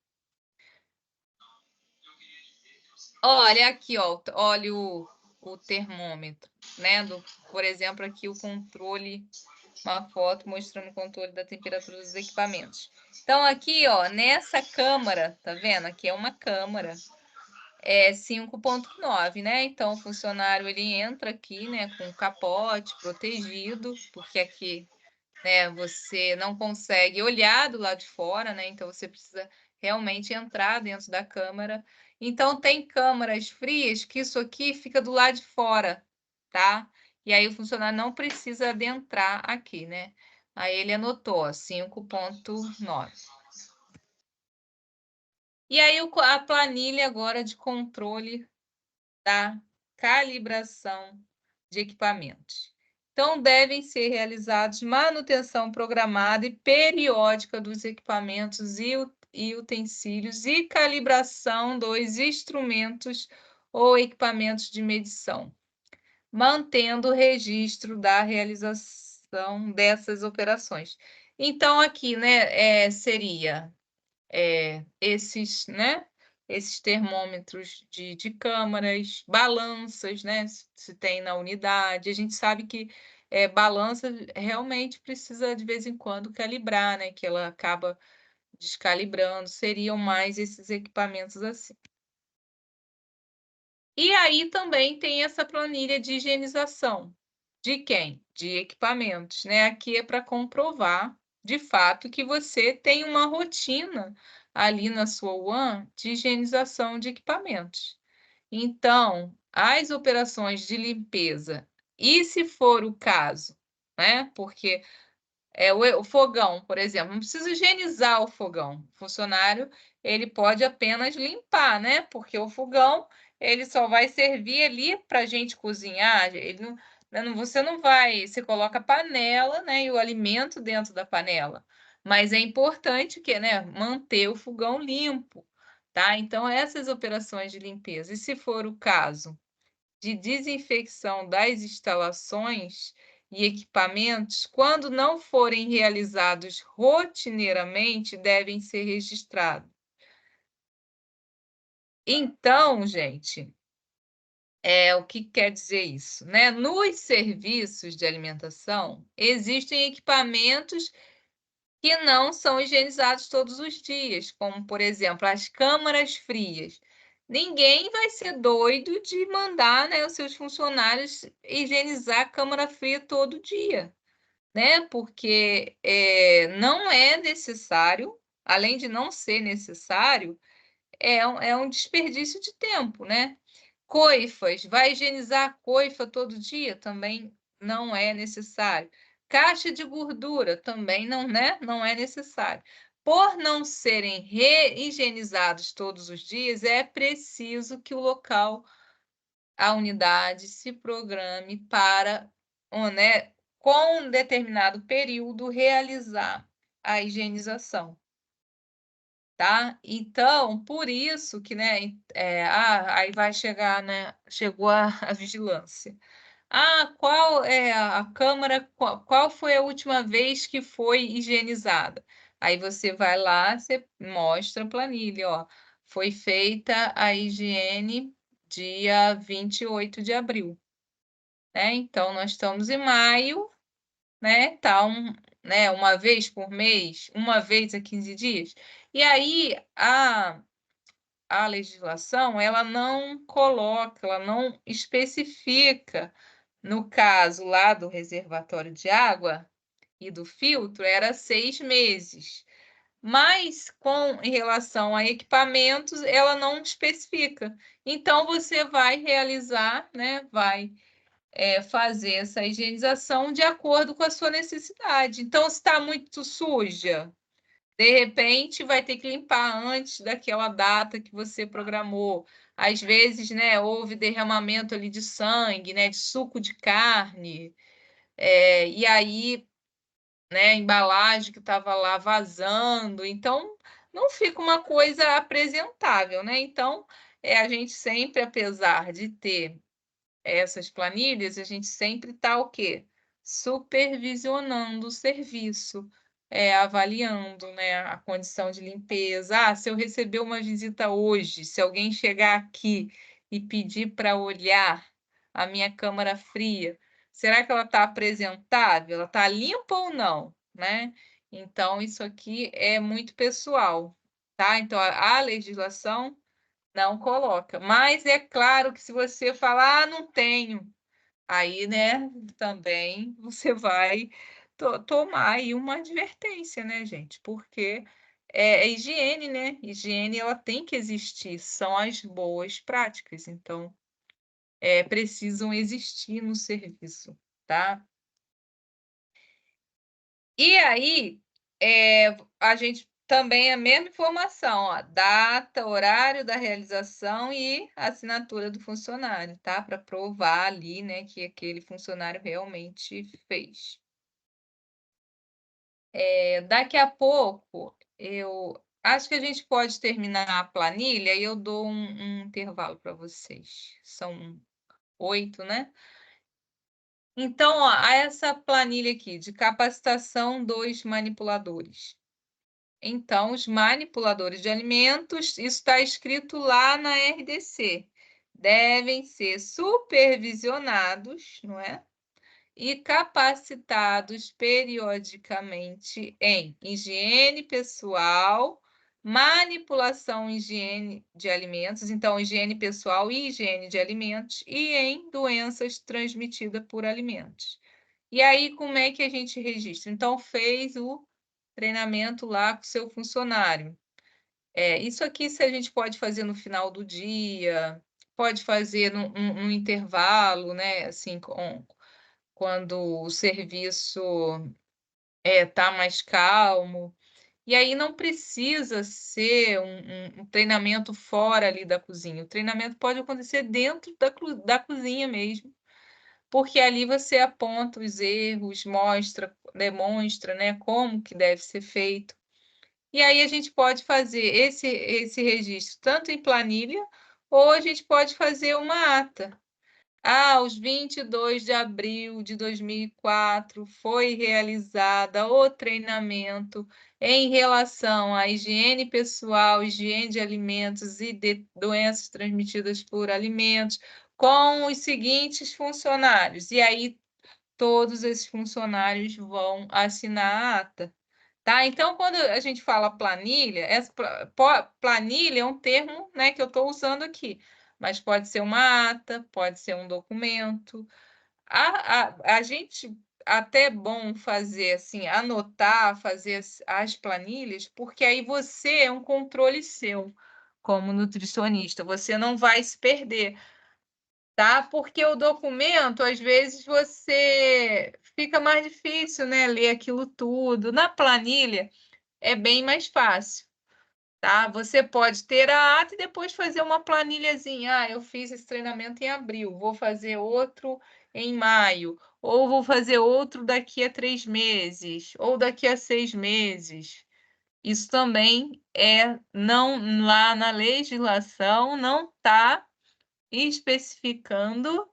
Olha aqui, ó, olha o termômetro, né? Por exemplo, aqui o controle, uma foto mostrando o controle da temperatura dos equipamentos. Então, aqui, ó, nessa câmara, tá vendo? Aqui é uma câmara, 5.9, né? Então, o funcionário, ele entra aqui, né, com o capote protegido, porque aqui, né, você não consegue olhar do lado de fora, né? Então, você precisa realmente entrar dentro da câmara. Então, tem câmaras frias que isso aqui fica do lado de fora, tá? E aí, o funcionário não precisa adentrar aqui, né? Aí, ele anotou, ó, 5.9. E aí, a planilha agora de controle da calibração de equipamentos. Então, devem ser realizados manutenção programada e periódica dos equipamentos e utensílios e calibração dos instrumentos ou equipamentos de medição, mantendo o registro da realização dessas operações. Então, aqui, né, seria esses, né, esses termômetros de câmaras, balanças, né, se tem na unidade. A gente sabe que balança realmente precisa de vez em quando calibrar, né, que ela acaba descalibrando, seriam mais esses equipamentos assim. E aí também tem essa planilha de higienização. De quem? De equipamentos, né? Aqui é para comprovar, de fato, que você tem uma rotina ali na sua WAN de higienização de equipamentos. Então, as operações de limpeza, e se for o caso, né? Porque o fogão, por exemplo, não precisa higienizar o fogão. O funcionário, ele pode apenas limpar, né? Porque o fogão, ele só vai servir ali para a gente cozinhar. Ele não, você não vai, você coloca a panela, né? E o alimento dentro da panela. Mas é importante que, né? Manter o fogão limpo, tá? Então, essas operações de limpeza. E se for o caso de desinfecção das instalações e equipamentos, quando não forem realizados rotineiramente, devem ser registrados. Então, gente, o que quer dizer isso, né? Nos serviços de alimentação, existem equipamentos que não são higienizados todos os dias, como, por exemplo, as câmaras frias. Ninguém vai ser doido de mandar, né, os seus funcionários higienizar a câmara fria todo dia, né? Porque não é necessário, além de não ser necessário, é um desperdício de tempo, né? Coifas, vai higienizar a coifa todo dia? Também não é necessário. Caixa de gordura também não, né? Não é necessário. Por não serem higienizados todos os dias, é preciso que o local, a unidade, se programe para, né, com um determinado período, realizar a higienização. Tá? Então, por isso que, né, aí vai chegar, né, chegou a vigilância. Qual é a câmara, qual foi a última vez que foi higienizada? Aí você vai lá, você mostra a planilha, ó, foi feita a higiene dia 28 de abril, né? Então, nós estamos em maio, né? Tá né, uma vez por mês, uma vez a 15 dias. E aí, a legislação, ela não coloca, ela não especifica, no caso lá do reservatório de água e do filtro, era 6 meses. Mas, em relação a equipamentos, ela não especifica. Então, você vai realizar, né, vai fazer essa higienização de acordo com a sua necessidade. Então, se está muito suja, de repente, vai ter que limpar antes daquela data que você programou. Às vezes, né, houve derramamento ali de sangue, né, de suco de carne, e aí, né, a embalagem que estava lá vazando. Então, não fica uma coisa apresentável, né? Então, a gente sempre, apesar de ter essas planilhas, a gente sempre está o quê? Supervisionando o serviço, avaliando, né, a condição de limpeza. Se eu receber uma visita hoje, se alguém chegar aqui e pedir para olhar a minha câmara fria, será que ela está apresentável? Ela está limpa ou não, né? Então, isso aqui é muito pessoal, tá? Então, a legislação não coloca. Mas é claro que se você falar, não tenho, aí, né, também você vai tomar aí uma advertência, né, gente? Porque é higiene, né? Higiene, ela tem que existir, são as boas práticas, então precisam existir no serviço, tá? E aí, a gente também a mesma informação, ó, data, horário da realização e assinatura do funcionário, tá? Para provar ali, né, que aquele funcionário realmente fez. Daqui a pouco, eu acho que a gente pode terminar a planilha e eu dou um intervalo para vocês. São 8, né? Então, ó, essa planilha aqui de capacitação dos manipuladores. Então, os manipuladores de alimentos, isso está escrito lá na RDC, devem ser supervisionados, não é? E capacitados periodicamente em higiene pessoal, manipulação e higiene de alimentos, então higiene pessoal e higiene de alimentos, e em doenças transmitidas por alimentos. E aí, como é que a gente registra? Então, fez o treinamento lá com o seu funcionário. Isso aqui se a gente pode fazer no final do dia, pode fazer num intervalo, né? Assim, quando o serviço está mais calmo. E aí não precisa ser um treinamento fora ali da cozinha. O treinamento pode acontecer dentro da cozinha mesmo, porque ali você aponta os erros, demonstra, né, como que deve ser feito. E aí a gente pode fazer esse registro tanto em planilha, ou a gente pode fazer uma ata. Aos 22 de abril de 2004, foi realizada o treinamento em relação à higiene pessoal, higiene de alimentos e de doenças transmitidas por alimentos, com os seguintes funcionários. E aí, todos esses funcionários vão assinar a ata. Tá? Então, quando a gente fala planilha, planilha é um termo, né, que eu estou usando aqui, mas pode ser uma ata, pode ser um documento. A gente até é bom fazer assim, anotar, fazer as planilhas, porque aí você é um controle seu como nutricionista, você não vai se perder. Tá? Porque o documento, às vezes, você fica mais difícil, né, ler aquilo tudo. Na planilha, é bem mais fácil, tá? Você pode ter a ata e depois fazer uma planilhazinha. Ah, eu fiz esse treinamento em abril, vou fazer outro em maio, ou vou fazer outro daqui a 3 meses, ou daqui a 6 meses. Isso também não, lá na legislação não está especificando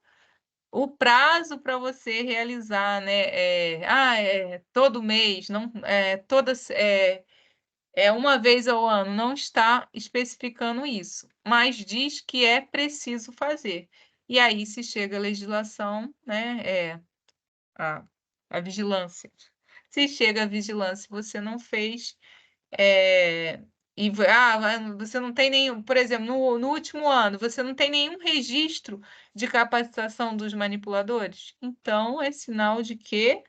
o prazo para você realizar, né? Todo mês, não, uma vez ao ano, não está especificando isso, mas diz que é preciso fazer. E aí, se chega a legislação, né, a, a vigilância. Se chega a vigilância, você não fez, você não tem nenhum, por exemplo, no último ano, você não tem nenhum registro de capacitação dos manipuladores, então é sinal de que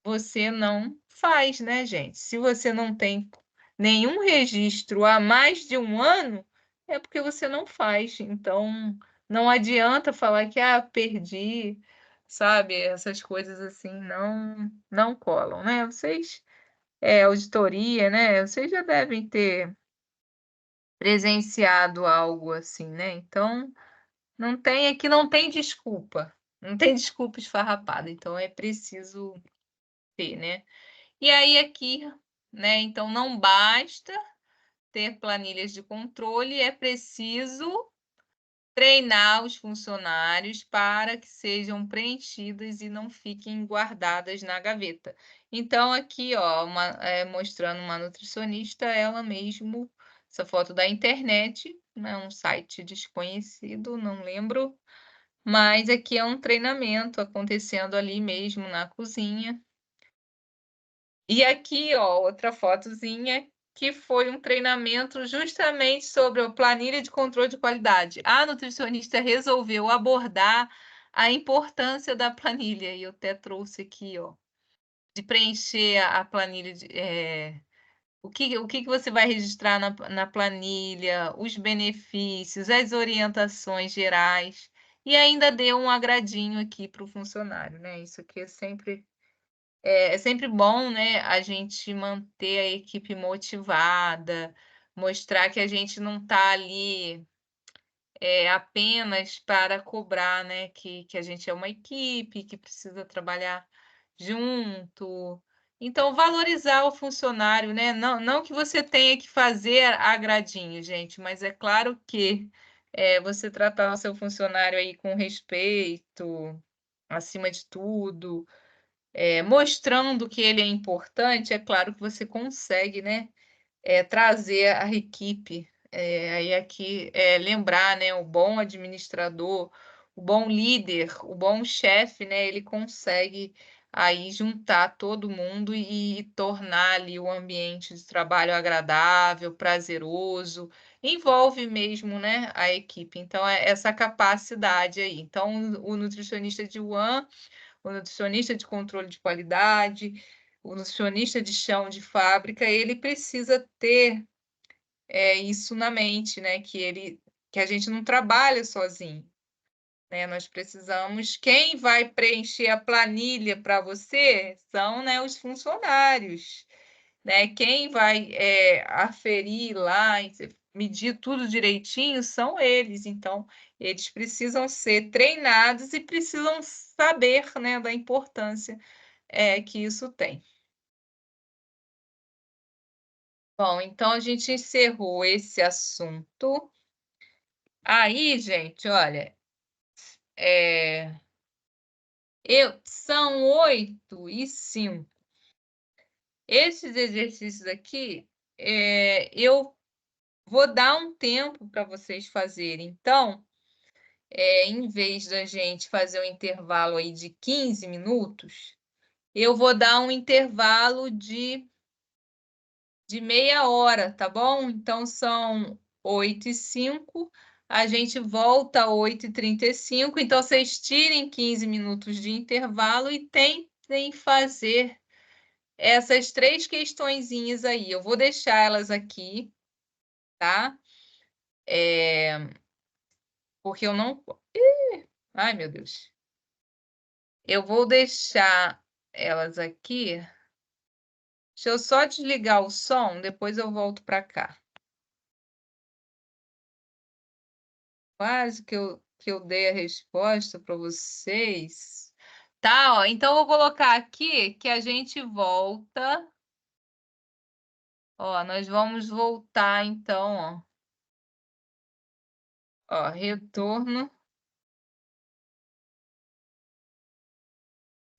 você não faz, né, gente? Se você não tem nenhum registro há mais de um ano, é porque você não faz. Então, não adianta falar que perdi, sabe? Essas coisas assim não colam, né? Vocês, auditoria, né? Vocês já devem ter presenciado algo assim, né? Então, não tem desculpa. Não tem desculpa esfarrapada. Então, é preciso ter, né? E aí aqui, né, então não basta ter planilhas de controle, é preciso treinar os funcionários para que sejam preenchidas e não fiquem guardadas na gaveta. Então aqui, ó, mostrando uma nutricionista, ela mesmo, essa foto da internet, né, um site desconhecido, não lembro, mas aqui é um treinamento acontecendo ali mesmo na cozinha. E aqui, ó, outra fotozinha que foi um treinamento justamente sobre a planilha de controle de qualidade. A nutricionista resolveu abordar a importância da planilha, e eu até trouxe aqui, ó, de preencher a planilha, o que você vai registrar na planilha, os benefícios, as orientações gerais, e ainda deu um agradinho aqui para o funcionário, né? Isso aqui é sempre bom, né, a gente manter a equipe motivada, mostrar que a gente não está ali apenas para cobrar, né, que a gente é uma equipe, que precisa trabalhar junto. Então, valorizar o funcionário, né? Não que você tenha que fazer agradinho, gente, mas é claro que você tratar o seu funcionário aí com respeito, acima de tudo, mostrando que ele é importante, é claro que você consegue, né, trazer a equipe. Aí aqui lembrar, né, o bom administrador, o bom líder, o bom chefe, né, ele consegue aí juntar todo mundo e tornar ali o ambiente de trabalho agradável, prazeroso, envolve mesmo, né, a equipe. Então é essa capacidade aí. Então o nutricionista de One, o nutricionista de controle de qualidade, o nutricionista de chão de fábrica, ele precisa ter isso na mente, né, que a gente não trabalha sozinho, né, nós precisamos quem vai preencher a planilha para você são, né, os funcionários, né, quem vai, aferir lá e medir tudo direitinho são eles, então eles precisam ser treinados e precisam saber, né, da importância, que isso tem. Bom, então a gente encerrou esse assunto. Aí, gente, olha, eh, são 8h05. Esses exercícios aqui, eu vou dar um tempo para vocês fazerem. Então, em vez da gente fazer um intervalo aí de 15 minutos, eu vou dar um intervalo de meia hora, tá bom? Então, são 8h05, a gente volta a 8h35, então vocês tirem 15 minutos de intervalo e tentem fazer essas 3 questõezinhas aí. Eu vou deixar elas aqui, tá? Porque eu não... Ai, meu Deus. Eu vou deixar elas aqui. Deixa eu só desligar o som, depois eu volto para cá. Quase que eu dei a resposta para vocês. Tá, ó, então eu vou colocar aqui que a gente volta. Ó, nós vamos voltar então, ó. Ó, retorno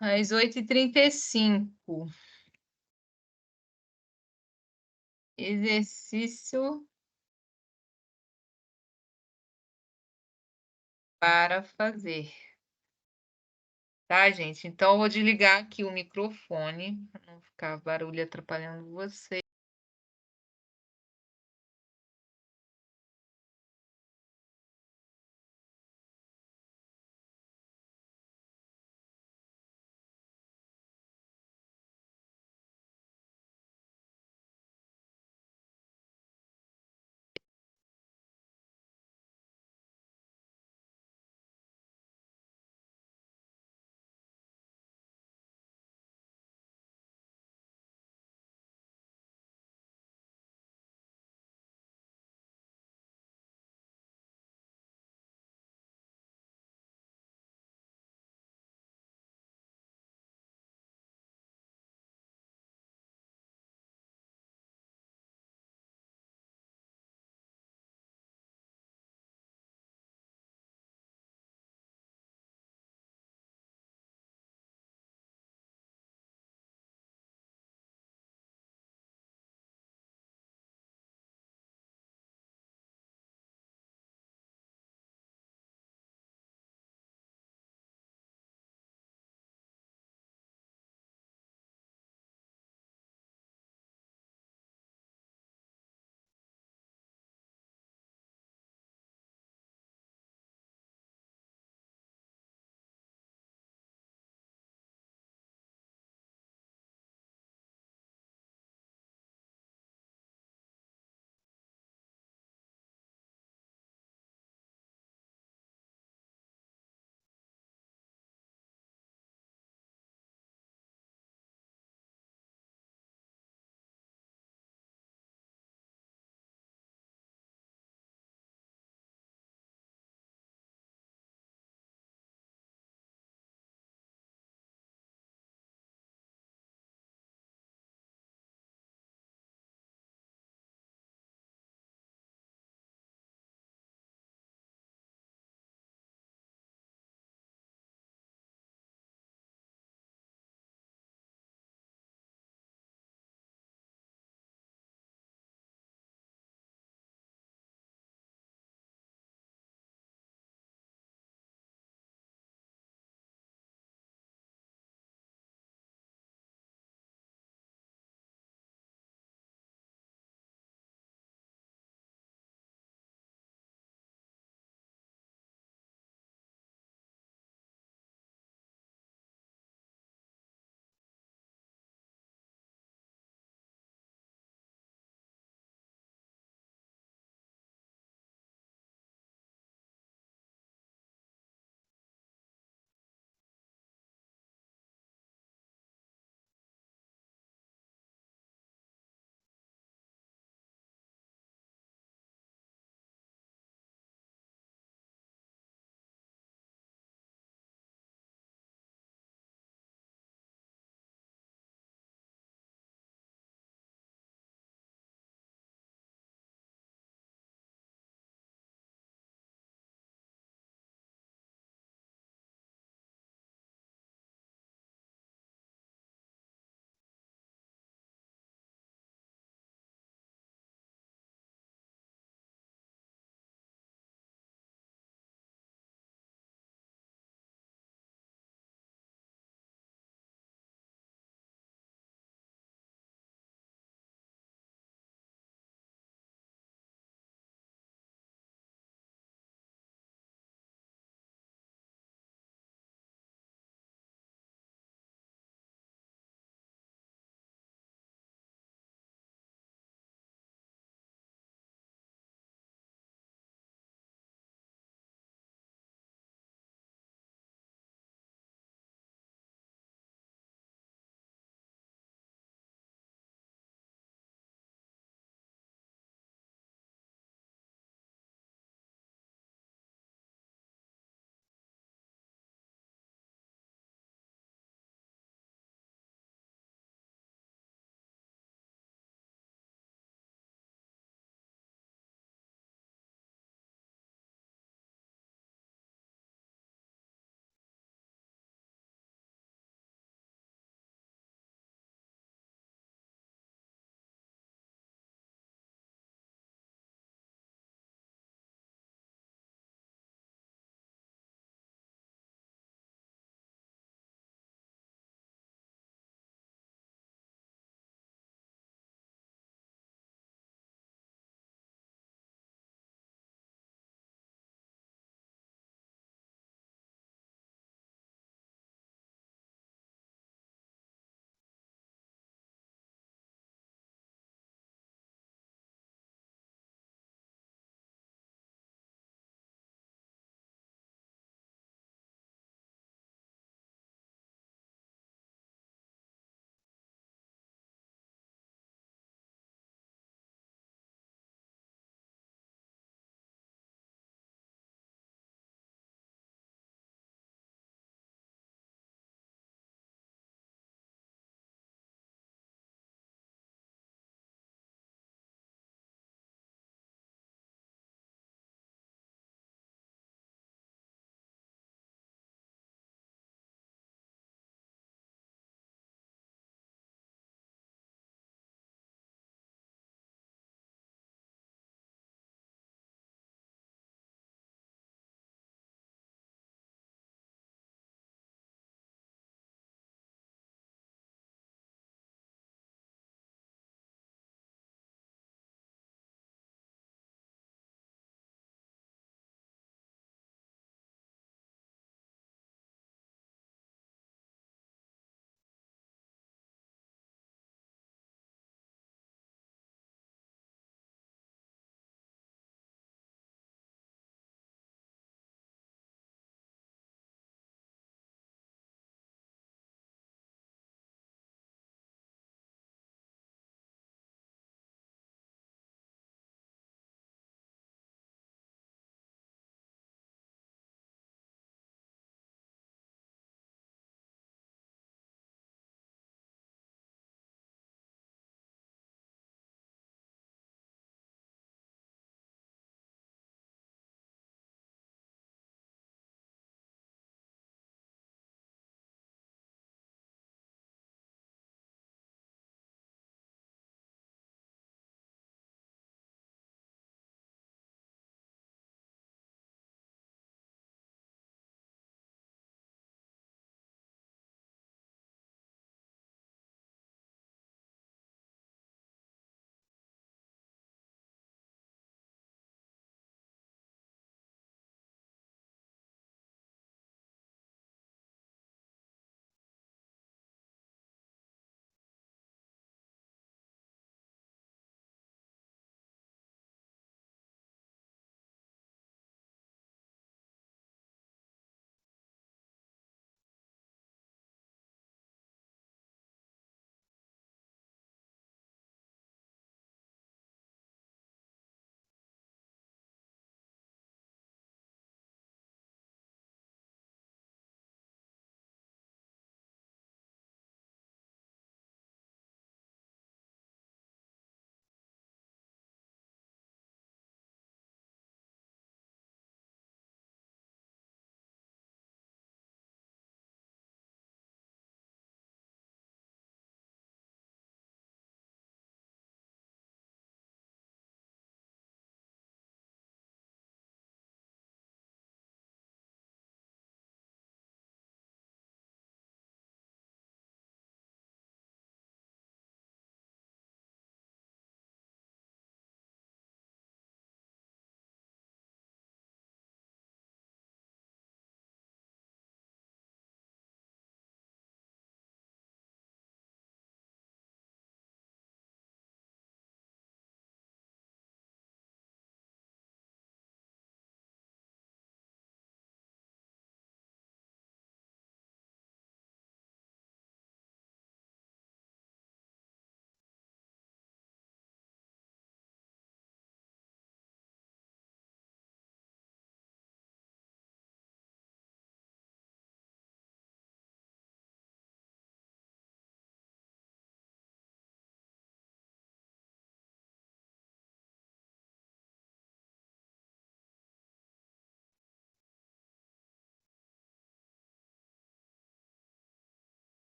às 8h35. Exercício para fazer. Tá, gente? Então eu vou desligar aqui o microfone para não ficar barulho atrapalhando você.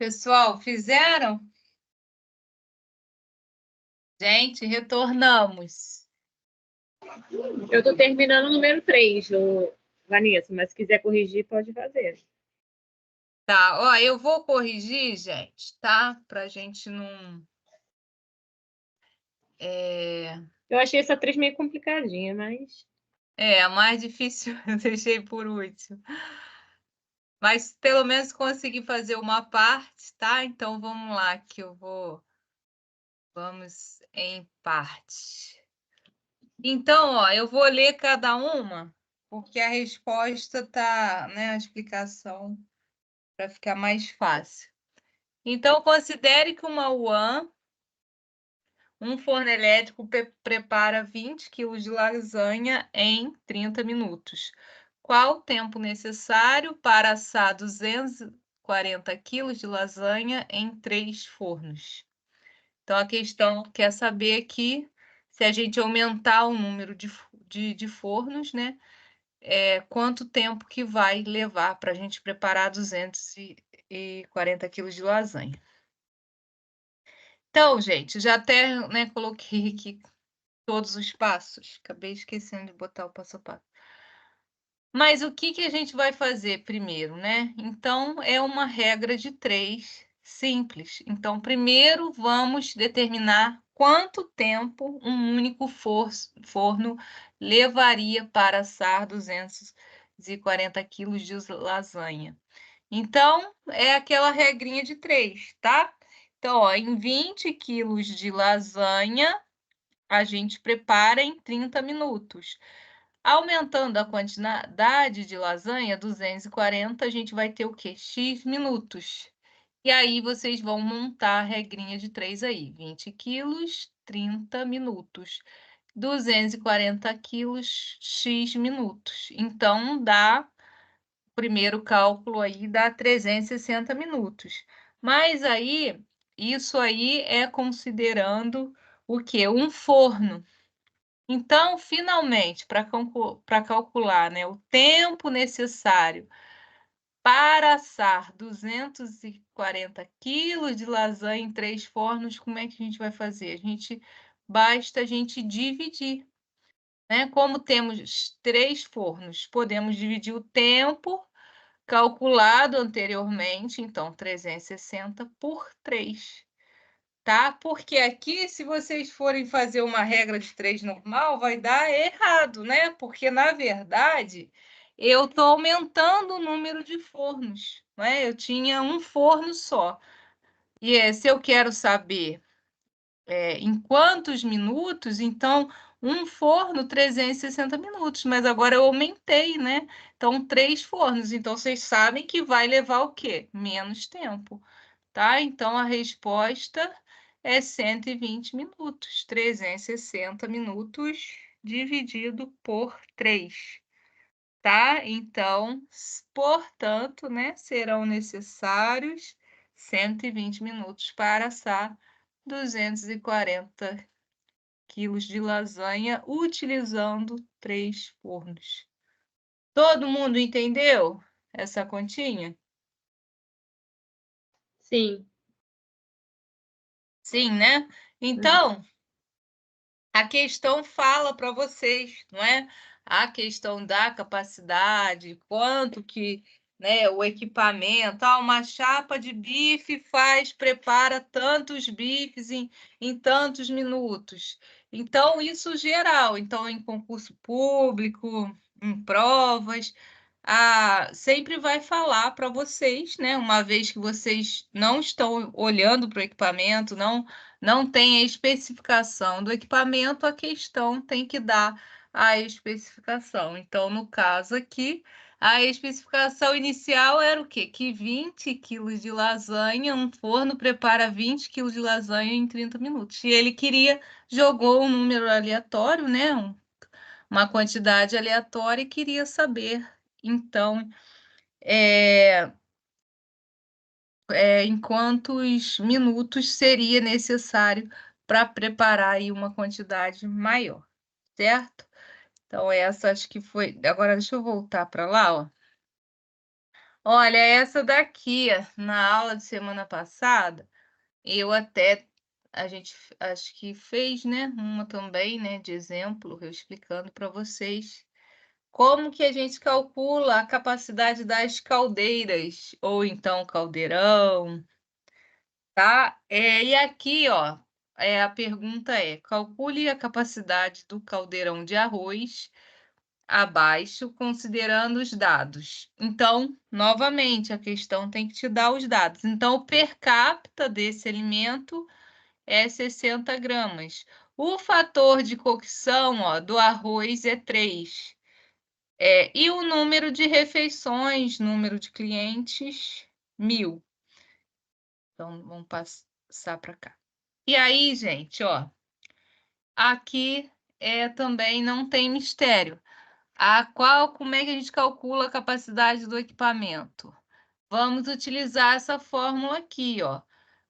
Pessoal, fizeram? Gente, retornamos. Eu estou terminando o número 3, Vanessa, mas se quiser corrigir, pode fazer. Tá, ó, eu vou corrigir, gente, tá? Pra gente não... Eu achei essa 3 meio complicadinha, mas... a mais difícil eu deixei por último. Mas pelo menos consegui fazer uma parte, tá? Então vamos lá, que eu vou... Vamos em parte. Então, ó, eu vou ler cada uma, porque a resposta tá, né, a explicação para ficar mais fácil. Então, considere que uma UAN, um forno elétrico, prepara 20 kg de lasanha em 30 minutos. Qual o tempo necessário para assar 240 kg de lasanha em 3 fornos? Então, a questão quer saber aqui se a gente aumentar o número de fornos, né? Quanto tempo que vai levar para a gente preparar 240 quilos de lasanha. Então, gente, já até, né, coloquei aqui todos os passos. Acabei esquecendo de botar o passo a passo. Mas o que a gente vai fazer primeiro, né? Então, é uma regra de 3, simples. Então, primeiro vamos determinar quanto tempo um único forno levaria para assar 240 quilos de lasanha. Então, é aquela regrinha de 3, tá? Então, ó, em 20 quilos de lasanha, a gente prepara em 30 minutos. Aumentando a quantidade de lasanha, 240, a gente vai ter o quê? X minutos. E aí, vocês vão montar a regrinha de 3 aí. 20 quilos, 30 minutos. 240 quilos, X minutos. Então, dá, o primeiro cálculo aí, dá 360 minutos. Mas aí, isso aí é considerando o quê? Um forno. Então, finalmente, para calcular, né, o tempo necessário para assar 240 quilos de lasanha em 3 fornos, como é que a gente vai fazer? Basta a gente dividir, né? Como temos 3 fornos, podemos dividir o tempo calculado anteriormente, então 360 por 3. Tá? Porque aqui, se vocês forem fazer uma regra de 3 normal, vai dar errado, né? Porque, na verdade, eu estou aumentando o número de fornos, né? Eu tinha um forno só. E se eu quero saber em quantos minutos, então, um forno, 360 minutos. Mas agora eu aumentei, né? Então, 3 fornos. Então, vocês sabem que vai levar o quê? Menos tempo. Tá? Então, a resposta é 120 minutos, 360 minutos dividido por 3, tá? Então, portanto, né, serão necessários 120 minutos para assar 240 quilos de lasanha utilizando 3 fornos. Todo mundo entendeu essa continha? Sim. Sim, né? Então, a questão fala para vocês, não é? A questão da capacidade, quanto que, né, o equipamento, uma chapa de bife prepara tantos bifes em tantos minutos. Então, isso geral. Então, em concurso público, em provas, sempre vai falar para vocês, né? Uma vez que vocês não estão olhando para o equipamento, não tem a especificação do equipamento, a questão tem que dar a especificação. Então, no caso aqui, a especificação inicial era o quê? Que 20 quilos de lasanha, um forno prepara 20 quilos de lasanha em 30 minutos. E ele jogou um número aleatório, né? Uma quantidade aleatória e queria saber, então, em quantos minutos seria necessário para preparar aí uma quantidade maior, certo? Então, essa acho que foi. Agora, deixa eu voltar para lá, ó. Olha, essa daqui, na aula de semana passada, a gente acho que fez, né, uma também, né, de exemplo, eu explicando para vocês como que a gente calcula a capacidade das caldeiras, ou então caldeirão, tá? E aqui, ó, a pergunta é: calcule a capacidade do caldeirão de arroz abaixo, considerando os dados. Então, novamente, a questão tem que te dar os dados. Então, o per capita desse alimento é 60 gramas. O fator de cocção, ó, do arroz é 3. E o número de refeições, número de clientes, 1.000. Então, vamos passar para cá. E aí, gente, ó, aqui também não tem mistério. Como é que a gente calcula a capacidade do equipamento? Vamos utilizar essa fórmula aqui, ó.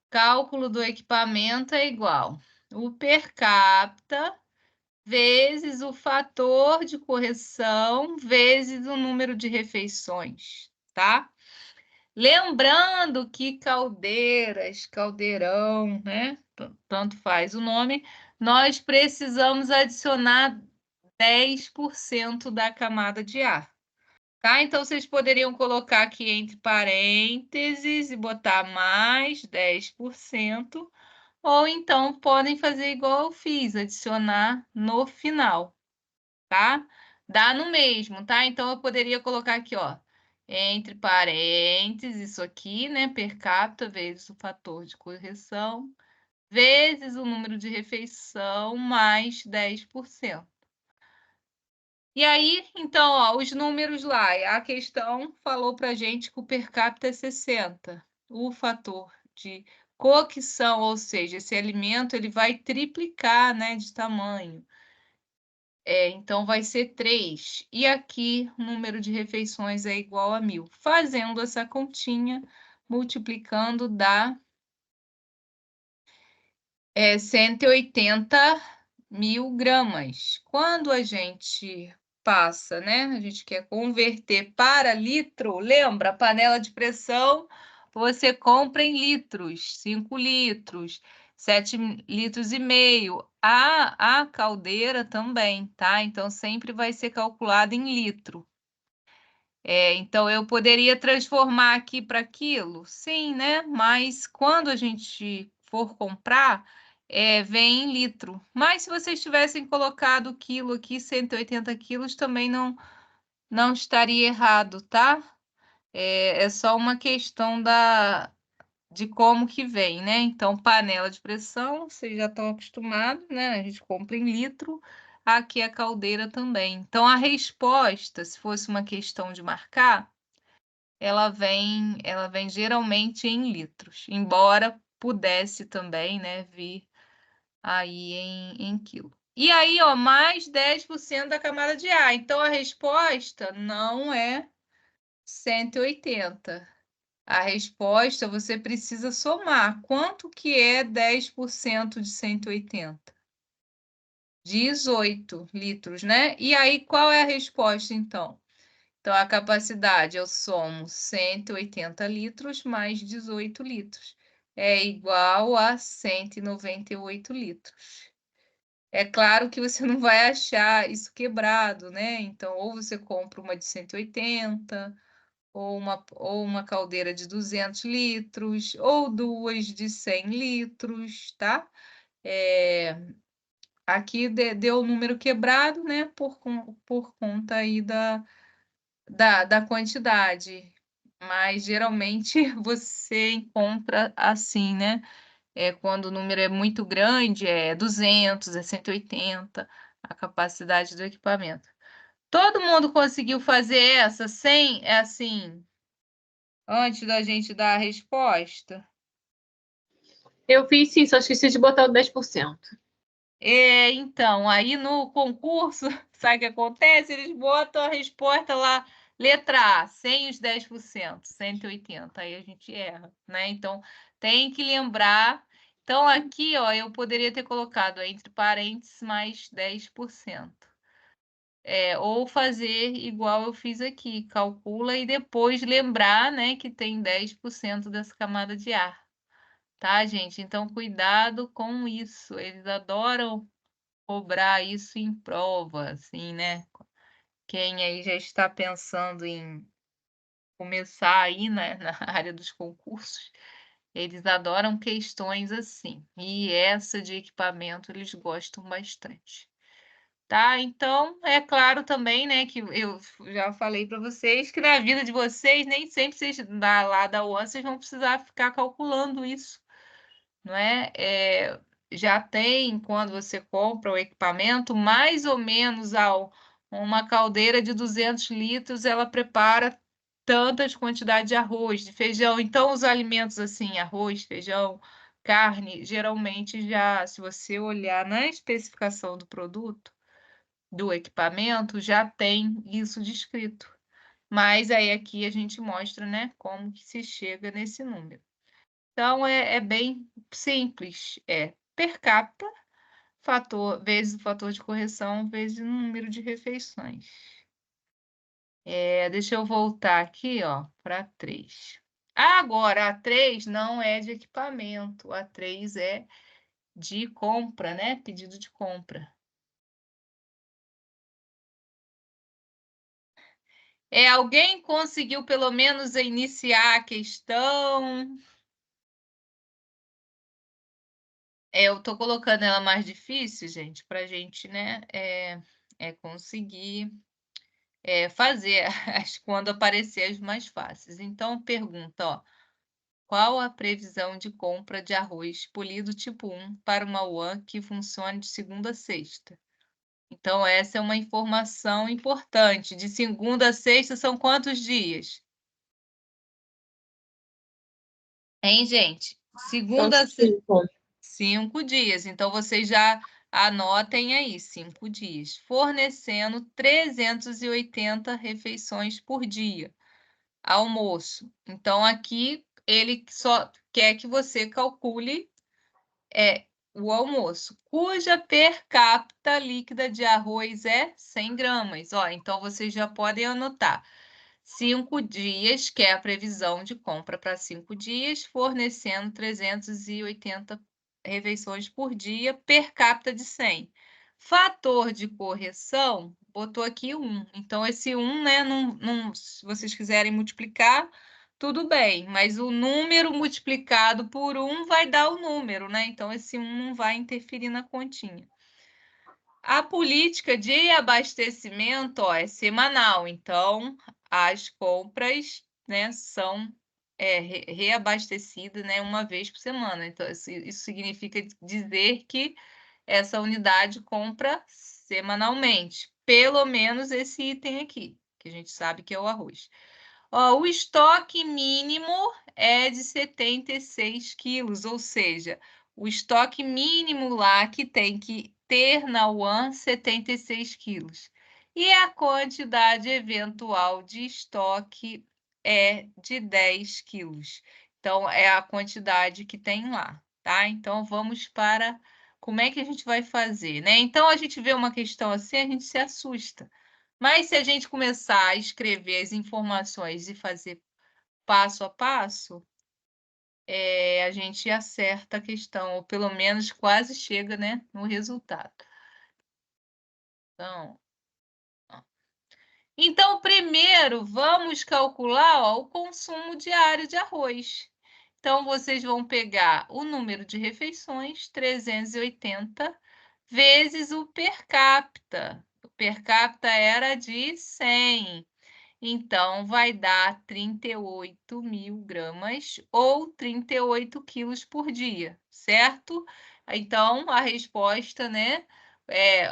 Cálculo do equipamento é igual o per capita vezes o fator de correção vezes o número de refeições, tá? Lembrando que caldeiras, caldeirão, né? Tanto faz o nome, nós precisamos adicionar 10% da camada de ar, tá? Então, vocês poderiam colocar aqui entre parênteses e botar mais 10%, ou então podem fazer igual eu fiz, adicionar no final, tá? Dá no mesmo, tá? Então, eu poderia colocar aqui, ó, entre parênteses, isso aqui, né? Per capita vezes o fator de correção, vezes o número de refeição, mais 10%. E aí, então, ó, os números lá, a questão falou para a gente que o per capita é 60. O fator de cocção, ou seja, esse alimento ele vai triplicar, né, de tamanho. Então, vai ser 3. E aqui, o número de refeições é igual a 1.000. Fazendo essa continha, multiplicando, dá 180 mil gramas. Quando a gente passa, né? A gente quer converter para litro, lembra? A panela de pressão você compra em litros, 5 litros, 7,5 litros. A caldeira também, tá? Então sempre vai ser calculado em litro. Então eu poderia transformar aqui para quilo? Sim, né? Mas quando a gente for comprar, vem em litro. Mas se vocês tivessem colocado o quilo aqui, 180 quilos, também não estaria errado, tá? É só uma questão de como que vem, né? Então, panela de pressão, vocês já estão acostumados, né? A gente compra em litro, aqui a caldeira também. Então, a resposta, se fosse uma questão de marcar, ela vem geralmente em litros, embora pudesse também, né, vir aí em quilo. E aí, ó, mais 10% da camada de ar. Então, a resposta não é 180. A resposta você precisa somar. Quanto que é 10% de 180? 18 litros, né? E aí, qual é a resposta, então? Então, a capacidade, eu somo 180 litros mais 18 litros. É igual a 198 litros. É claro que você não vai achar isso quebrado, né? Então, ou você compra uma de 180, ou uma caldeira de 200 litros, ou duas de 100 litros, tá? Aqui deu o número quebrado, né? Por conta aí da quantidade. Mas geralmente você encontra assim, né? Quando o número é muito grande, é 200, é 180 a capacidade do equipamento. Todo mundo conseguiu fazer essa sem, assim, antes da gente dar a resposta? Eu fiz sim, só esqueci de botar o 10%. Então, aí no concurso, sabe o que acontece? Eles botam a resposta lá, letra A, sem os 10%, 180, aí a gente erra, né? Então, tem que lembrar. Então, aqui, ó, eu poderia ter colocado entre parênteses mais 10%. ou fazer igual eu fiz aqui, calcula e depois lembrar, né, que tem 10% dessa camada de ar, tá, gente? Então, cuidado com isso, eles adoram cobrar isso em prova, assim, né? Quem aí já está pensando em começar aí, né, na área dos concursos, eles adoram questões assim, e essa de equipamento eles gostam bastante. Tá, então é claro também, né, que eu já falei para vocês que na vida de vocês nem sempre vocês lá da UAN vocês vão precisar ficar calculando isso, não é? Já tem, quando você compra o equipamento, mais ou menos uma caldeira de 200 litros, ela prepara tantas quantidades de arroz, de feijão. Então, os alimentos assim, arroz, feijão, carne, geralmente já, se você olhar na especificação do produto, do equipamento, já tem isso descrito. Mas aí aqui a gente mostra, né, como que se chega nesse número. Então, é bem simples, per capita, vezes o fator de correção, vezes o número de refeições. Deixa eu voltar aqui, ó, para 3. Agora, a 3 não é de equipamento, a 3 é de compra, né? Pedido de compra. Alguém conseguiu pelo menos iniciar a questão? Eu estou colocando ela mais difícil, gente, para a gente, né, conseguir fazer quando aparecer as mais fáceis. Então, pergunta, ó, qual a previsão de compra de arroz polido tipo 1 para uma UAN que funcione de segunda a sexta? Então, essa é uma informação importante. De segunda a sexta são quantos dias? Hein, gente? Segunda a sexta. 5 dias. Então, vocês já anotem aí, 5 dias. Fornecendo 380 refeições por dia. Almoço. Então, aqui ele só quer que você calcule o almoço, cuja per capita líquida de arroz é 100 gramas. Ó, então, vocês já podem anotar. 5 dias, que é a previsão de compra para 5 dias, fornecendo 380 refeições por dia, per capita de 100. Fator de correção, botou aqui 1. Então, esse 1, né, se vocês quiserem multiplicar, tudo bem, mas o número multiplicado por 1 vai dar o número, né? Então, esse 1 não vai interferir na continha. A política de abastecimento, ó, é semanal, então as compras, né, são reabastecidas, né, uma vez por semana. Então, isso significa dizer que essa unidade compra semanalmente, pelo menos esse item aqui, que a gente sabe que é o arroz. Ó, o estoque mínimo é de 76 quilos, ou seja, o estoque mínimo lá que tem que ter na UAN 76 quilos. E a quantidade eventual de estoque é de 10 quilos. Então, é a quantidade que tem lá, tá? Então, vamos para como é que a gente vai fazer, né? Então, a gente vê uma questão assim, a gente se assusta. Mas se a gente começar a escrever as informações e fazer passo a passo, a gente acerta a questão, ou pelo menos quase chega, né, no resultado. Então, primeiro, vamos calcular, ó, o consumo diário de arroz. Então, vocês vão pegar o número de refeições, 380, vezes o per capita. O per capita era de 100. Então, vai dar 38 mil gramas ou 38 quilos por dia, certo? Então, a resposta, né?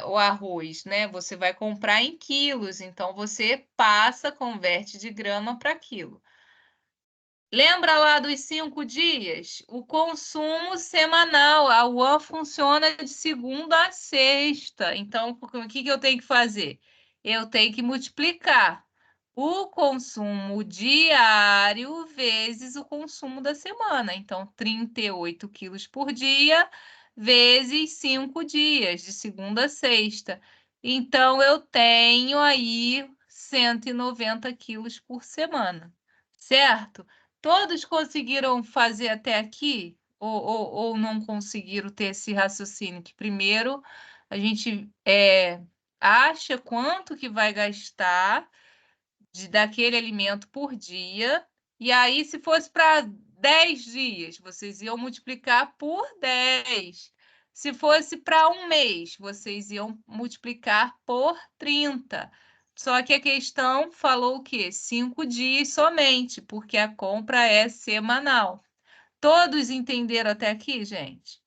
O arroz, né? Você vai comprar em quilos, então você converte de grama para quilo. Lembra lá dos 5 dias? O consumo semanal, a UAN funciona de segunda a sexta. Então, o que eu tenho que fazer? Eu tenho que multiplicar o consumo diário vezes o consumo da semana. Então, 38 quilos por dia vezes 5 dias, de segunda a sexta. Então, eu tenho aí 190 quilos por semana, certo? Todos conseguiram fazer até aqui? Ou não conseguiram ter esse raciocínio? Que primeiro a gente acha quanto que vai gastar daquele alimento por dia, e aí, se fosse para 10 dias, vocês iam multiplicar por 10. Se fosse para um mês, vocês iam multiplicar por 30. Só que a questão falou o quê? 5 dias somente, porque a compra é semanal. Todos entenderam até aqui, gente?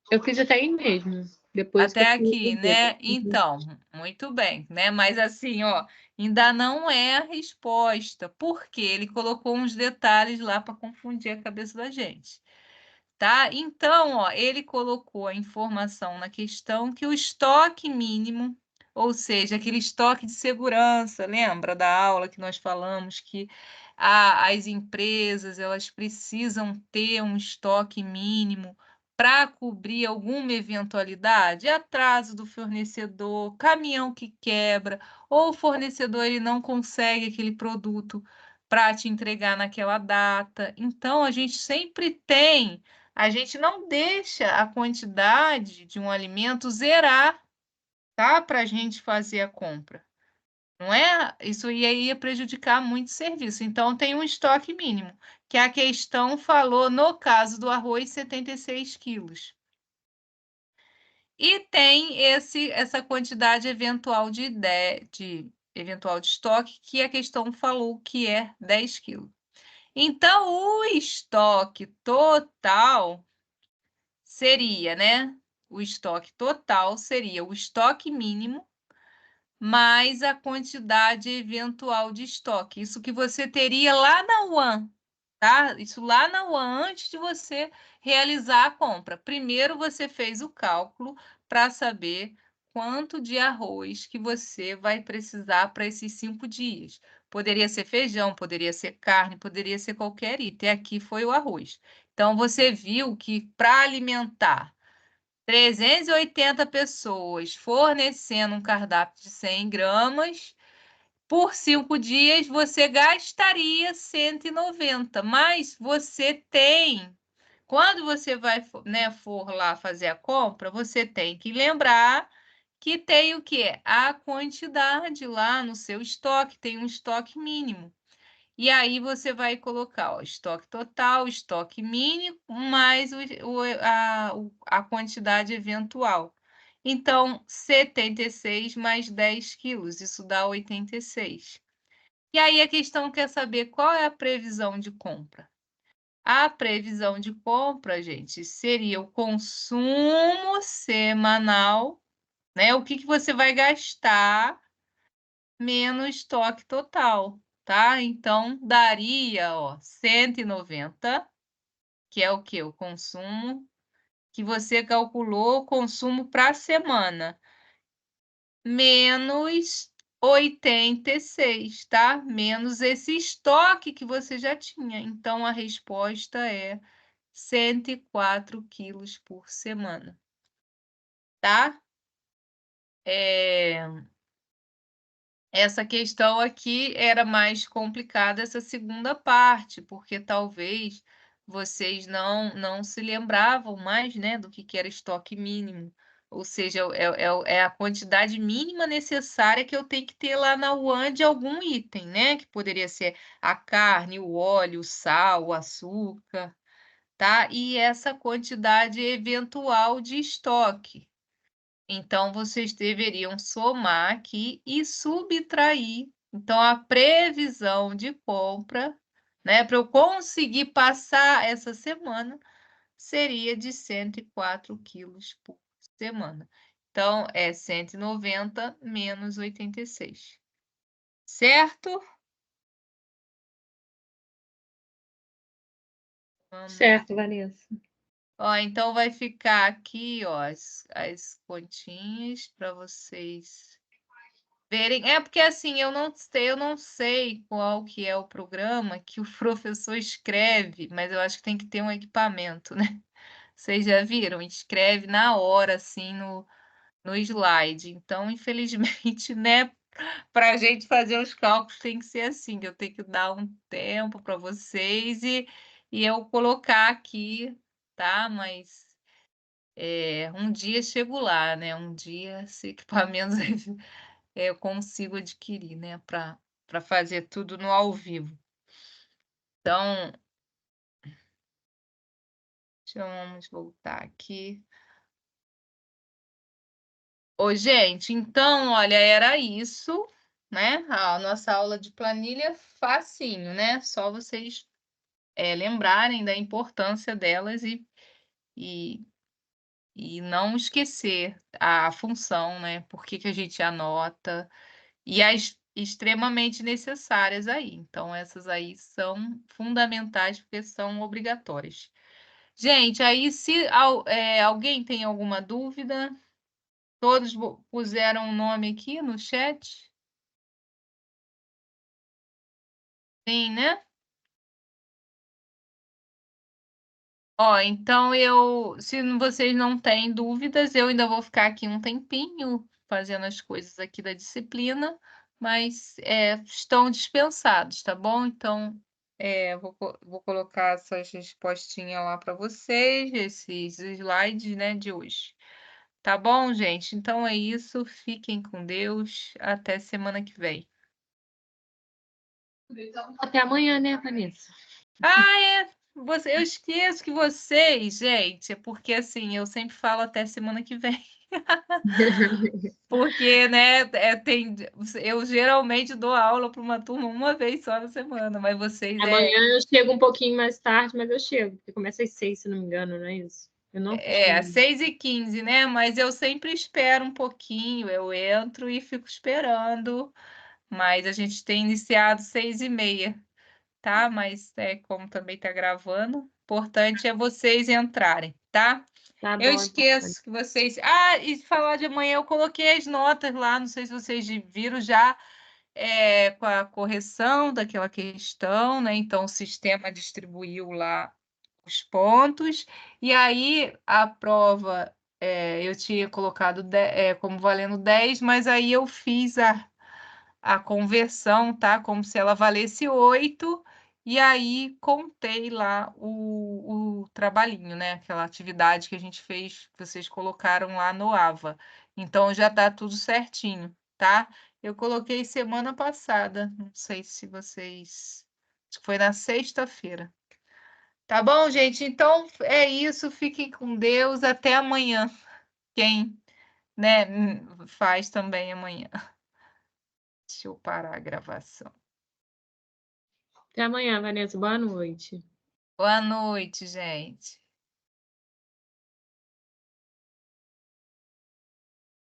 Eu fiz até aí mesmo. Depois que eu Até fui aqui, entender. né? Então, muito bem, né? Mas assim, ó, ainda não é a resposta, porque ele colocou uns detalhes lá para confundir a cabeça da gente, tá? Então, ó, ele colocou a informação na questão que o estoque mínimo, ou seja, aquele estoque de segurança, lembra da aula que nós falamos que as empresas elas precisam ter um estoque mínimo para cobrir alguma eventualidade, atraso do fornecedor, caminhão que quebra, ou o fornecedor ele não consegue aquele produto para te entregar naquela data. Então, a gente sempre tem, a gente não deixa a quantidade de um alimento zerar, tá? Para a gente fazer a compra. Não é? Isso ia prejudicar muito o serviço. Então, tem um estoque mínimo, que a questão falou, no caso do arroz, 76 quilos. E tem essa quantidade eventual eventual de estoque, que a questão falou que é 10 quilos. Então, o estoque total seria, né? O estoque total seria o estoque mínimo mais a quantidade eventual de estoque. Isso que você teria lá na UAN, tá? Isso lá na UAN, antes de você realizar a compra. Primeiro você fez o cálculo para saber quanto de arroz que você vai precisar para esses 5 dias. Poderia ser feijão, poderia ser carne, poderia ser qualquer item. Aqui foi o arroz. Então, você viu que para alimentar 380 pessoas, fornecendo um cardápio de 100 gramas, por 5 dias você gastaria 190, mas você tem, quando você vai, né, for lá fazer a compra, você tem que lembrar que tem o quê? A quantidade lá no seu estoque, tem um estoque mínimo. E aí você vai colocar, ó, estoque total, estoque mínimo, mais a quantidade eventual. Então, 76 mais 10 quilos, isso dá 86. E aí a questão quer saber qual é a previsão de compra. A previsão de compra, gente, seria o consumo semanal, né? O que que você vai gastar menos estoque total, tá? Então, daria, ó, 190, que é o que? O consumo que você calculou o consumo para a semana, menos 86, tá? Menos esse estoque que você já tinha. Então, a resposta é 104 quilos por semana, tá? Essa questão aqui era mais complicada, essa segunda parte, porque talvez vocês não se lembravam mais, né, do que era estoque mínimo. Ou seja, é a quantidade mínima necessária que eu tenho que ter lá na UAN de algum item, né? Que poderia ser a carne, o óleo, o sal, o açúcar, tá? E essa quantidade eventual de estoque. Então, vocês deveriam somar aqui e subtrair. Então, a previsão de compra, né, para eu conseguir passar essa semana, seria de 104 quilos por semana. Então, é 190 menos 86. Certo? Certo, Vanessa. Ó, então, vai ficar aqui, ó, as continhas para vocês verem. É porque assim, eu não sei qual que é o programa que o professor escreve, mas eu acho que tem que ter um equipamento, né? Vocês já viram? Escreve na hora, assim, no slide. Então, infelizmente, né, para a gente fazer os cálculos tem que ser assim, eu tenho que dar um tempo para vocês e eu colocar aqui, tá, mas, um dia chego lá, né, um dia esse equipamento eu consigo adquirir, né, para fazer tudo no ao vivo. Então, vamos voltar aqui. Ô, gente, então, olha, era isso, né, a nossa aula de planilha facinho, né, só vocês, lembrarem da importância delas e e não esquecer a função, né, por que que a gente anota, e as extremamente necessárias aí. Então essas aí são fundamentais, porque são obrigatórias. Gente, aí se alguém tem alguma dúvida, todos puseram o nome aqui no chat? Sim, né? Ó, então se vocês não têm dúvidas, eu ainda vou ficar aqui um tempinho fazendo as coisas aqui da disciplina, mas, estão dispensados, tá bom? Então, vou colocar essas respostinhas lá para vocês, esses slides, né, de hoje. Tá bom, gente? Então é isso, fiquem com Deus, até semana que vem. Até amanhã, né, Vanessa? Ah, é. Eu esqueço que vocês, gente, é porque assim, eu sempre falo até semana que vem. Porque, né, eu geralmente dou aula para uma turma uma vez só na semana, mas vocês Amanhã eu chego um pouquinho mais tarde, mas eu chego, porque começa às 6, se não me engano, não é isso? Eu não costumo. 6h15, né? Mas eu sempre espero um pouquinho, eu entro e fico esperando, mas a gente tem iniciado 6h30. Tá? Mas, como também tá gravando, importante é vocês entrarem, tá? Tá Eu bom, então. esqueço que vocês e falar de amanhã, eu coloquei as notas lá, não sei se vocês viram já, com a correção daquela questão, né, então o sistema distribuiu lá os pontos, e aí a prova, eu tinha colocado como valendo 10, mas aí eu fiz a conversão, tá? Como se ela valesse 8, e aí contei lá o trabalhinho, né? Aquela atividade que a gente fez, que vocês colocaram lá no AVA. Então já tá tudo certinho, tá? Eu coloquei semana passada, não sei se vocês. Acho que foi na sexta-feira. Tá bom, gente? Então é isso. Fiquem com Deus. Até amanhã. Quem, né, faz também amanhã. Deixa eu parar a gravação. Até amanhã, Vanessa. Boa noite. Boa noite, gente.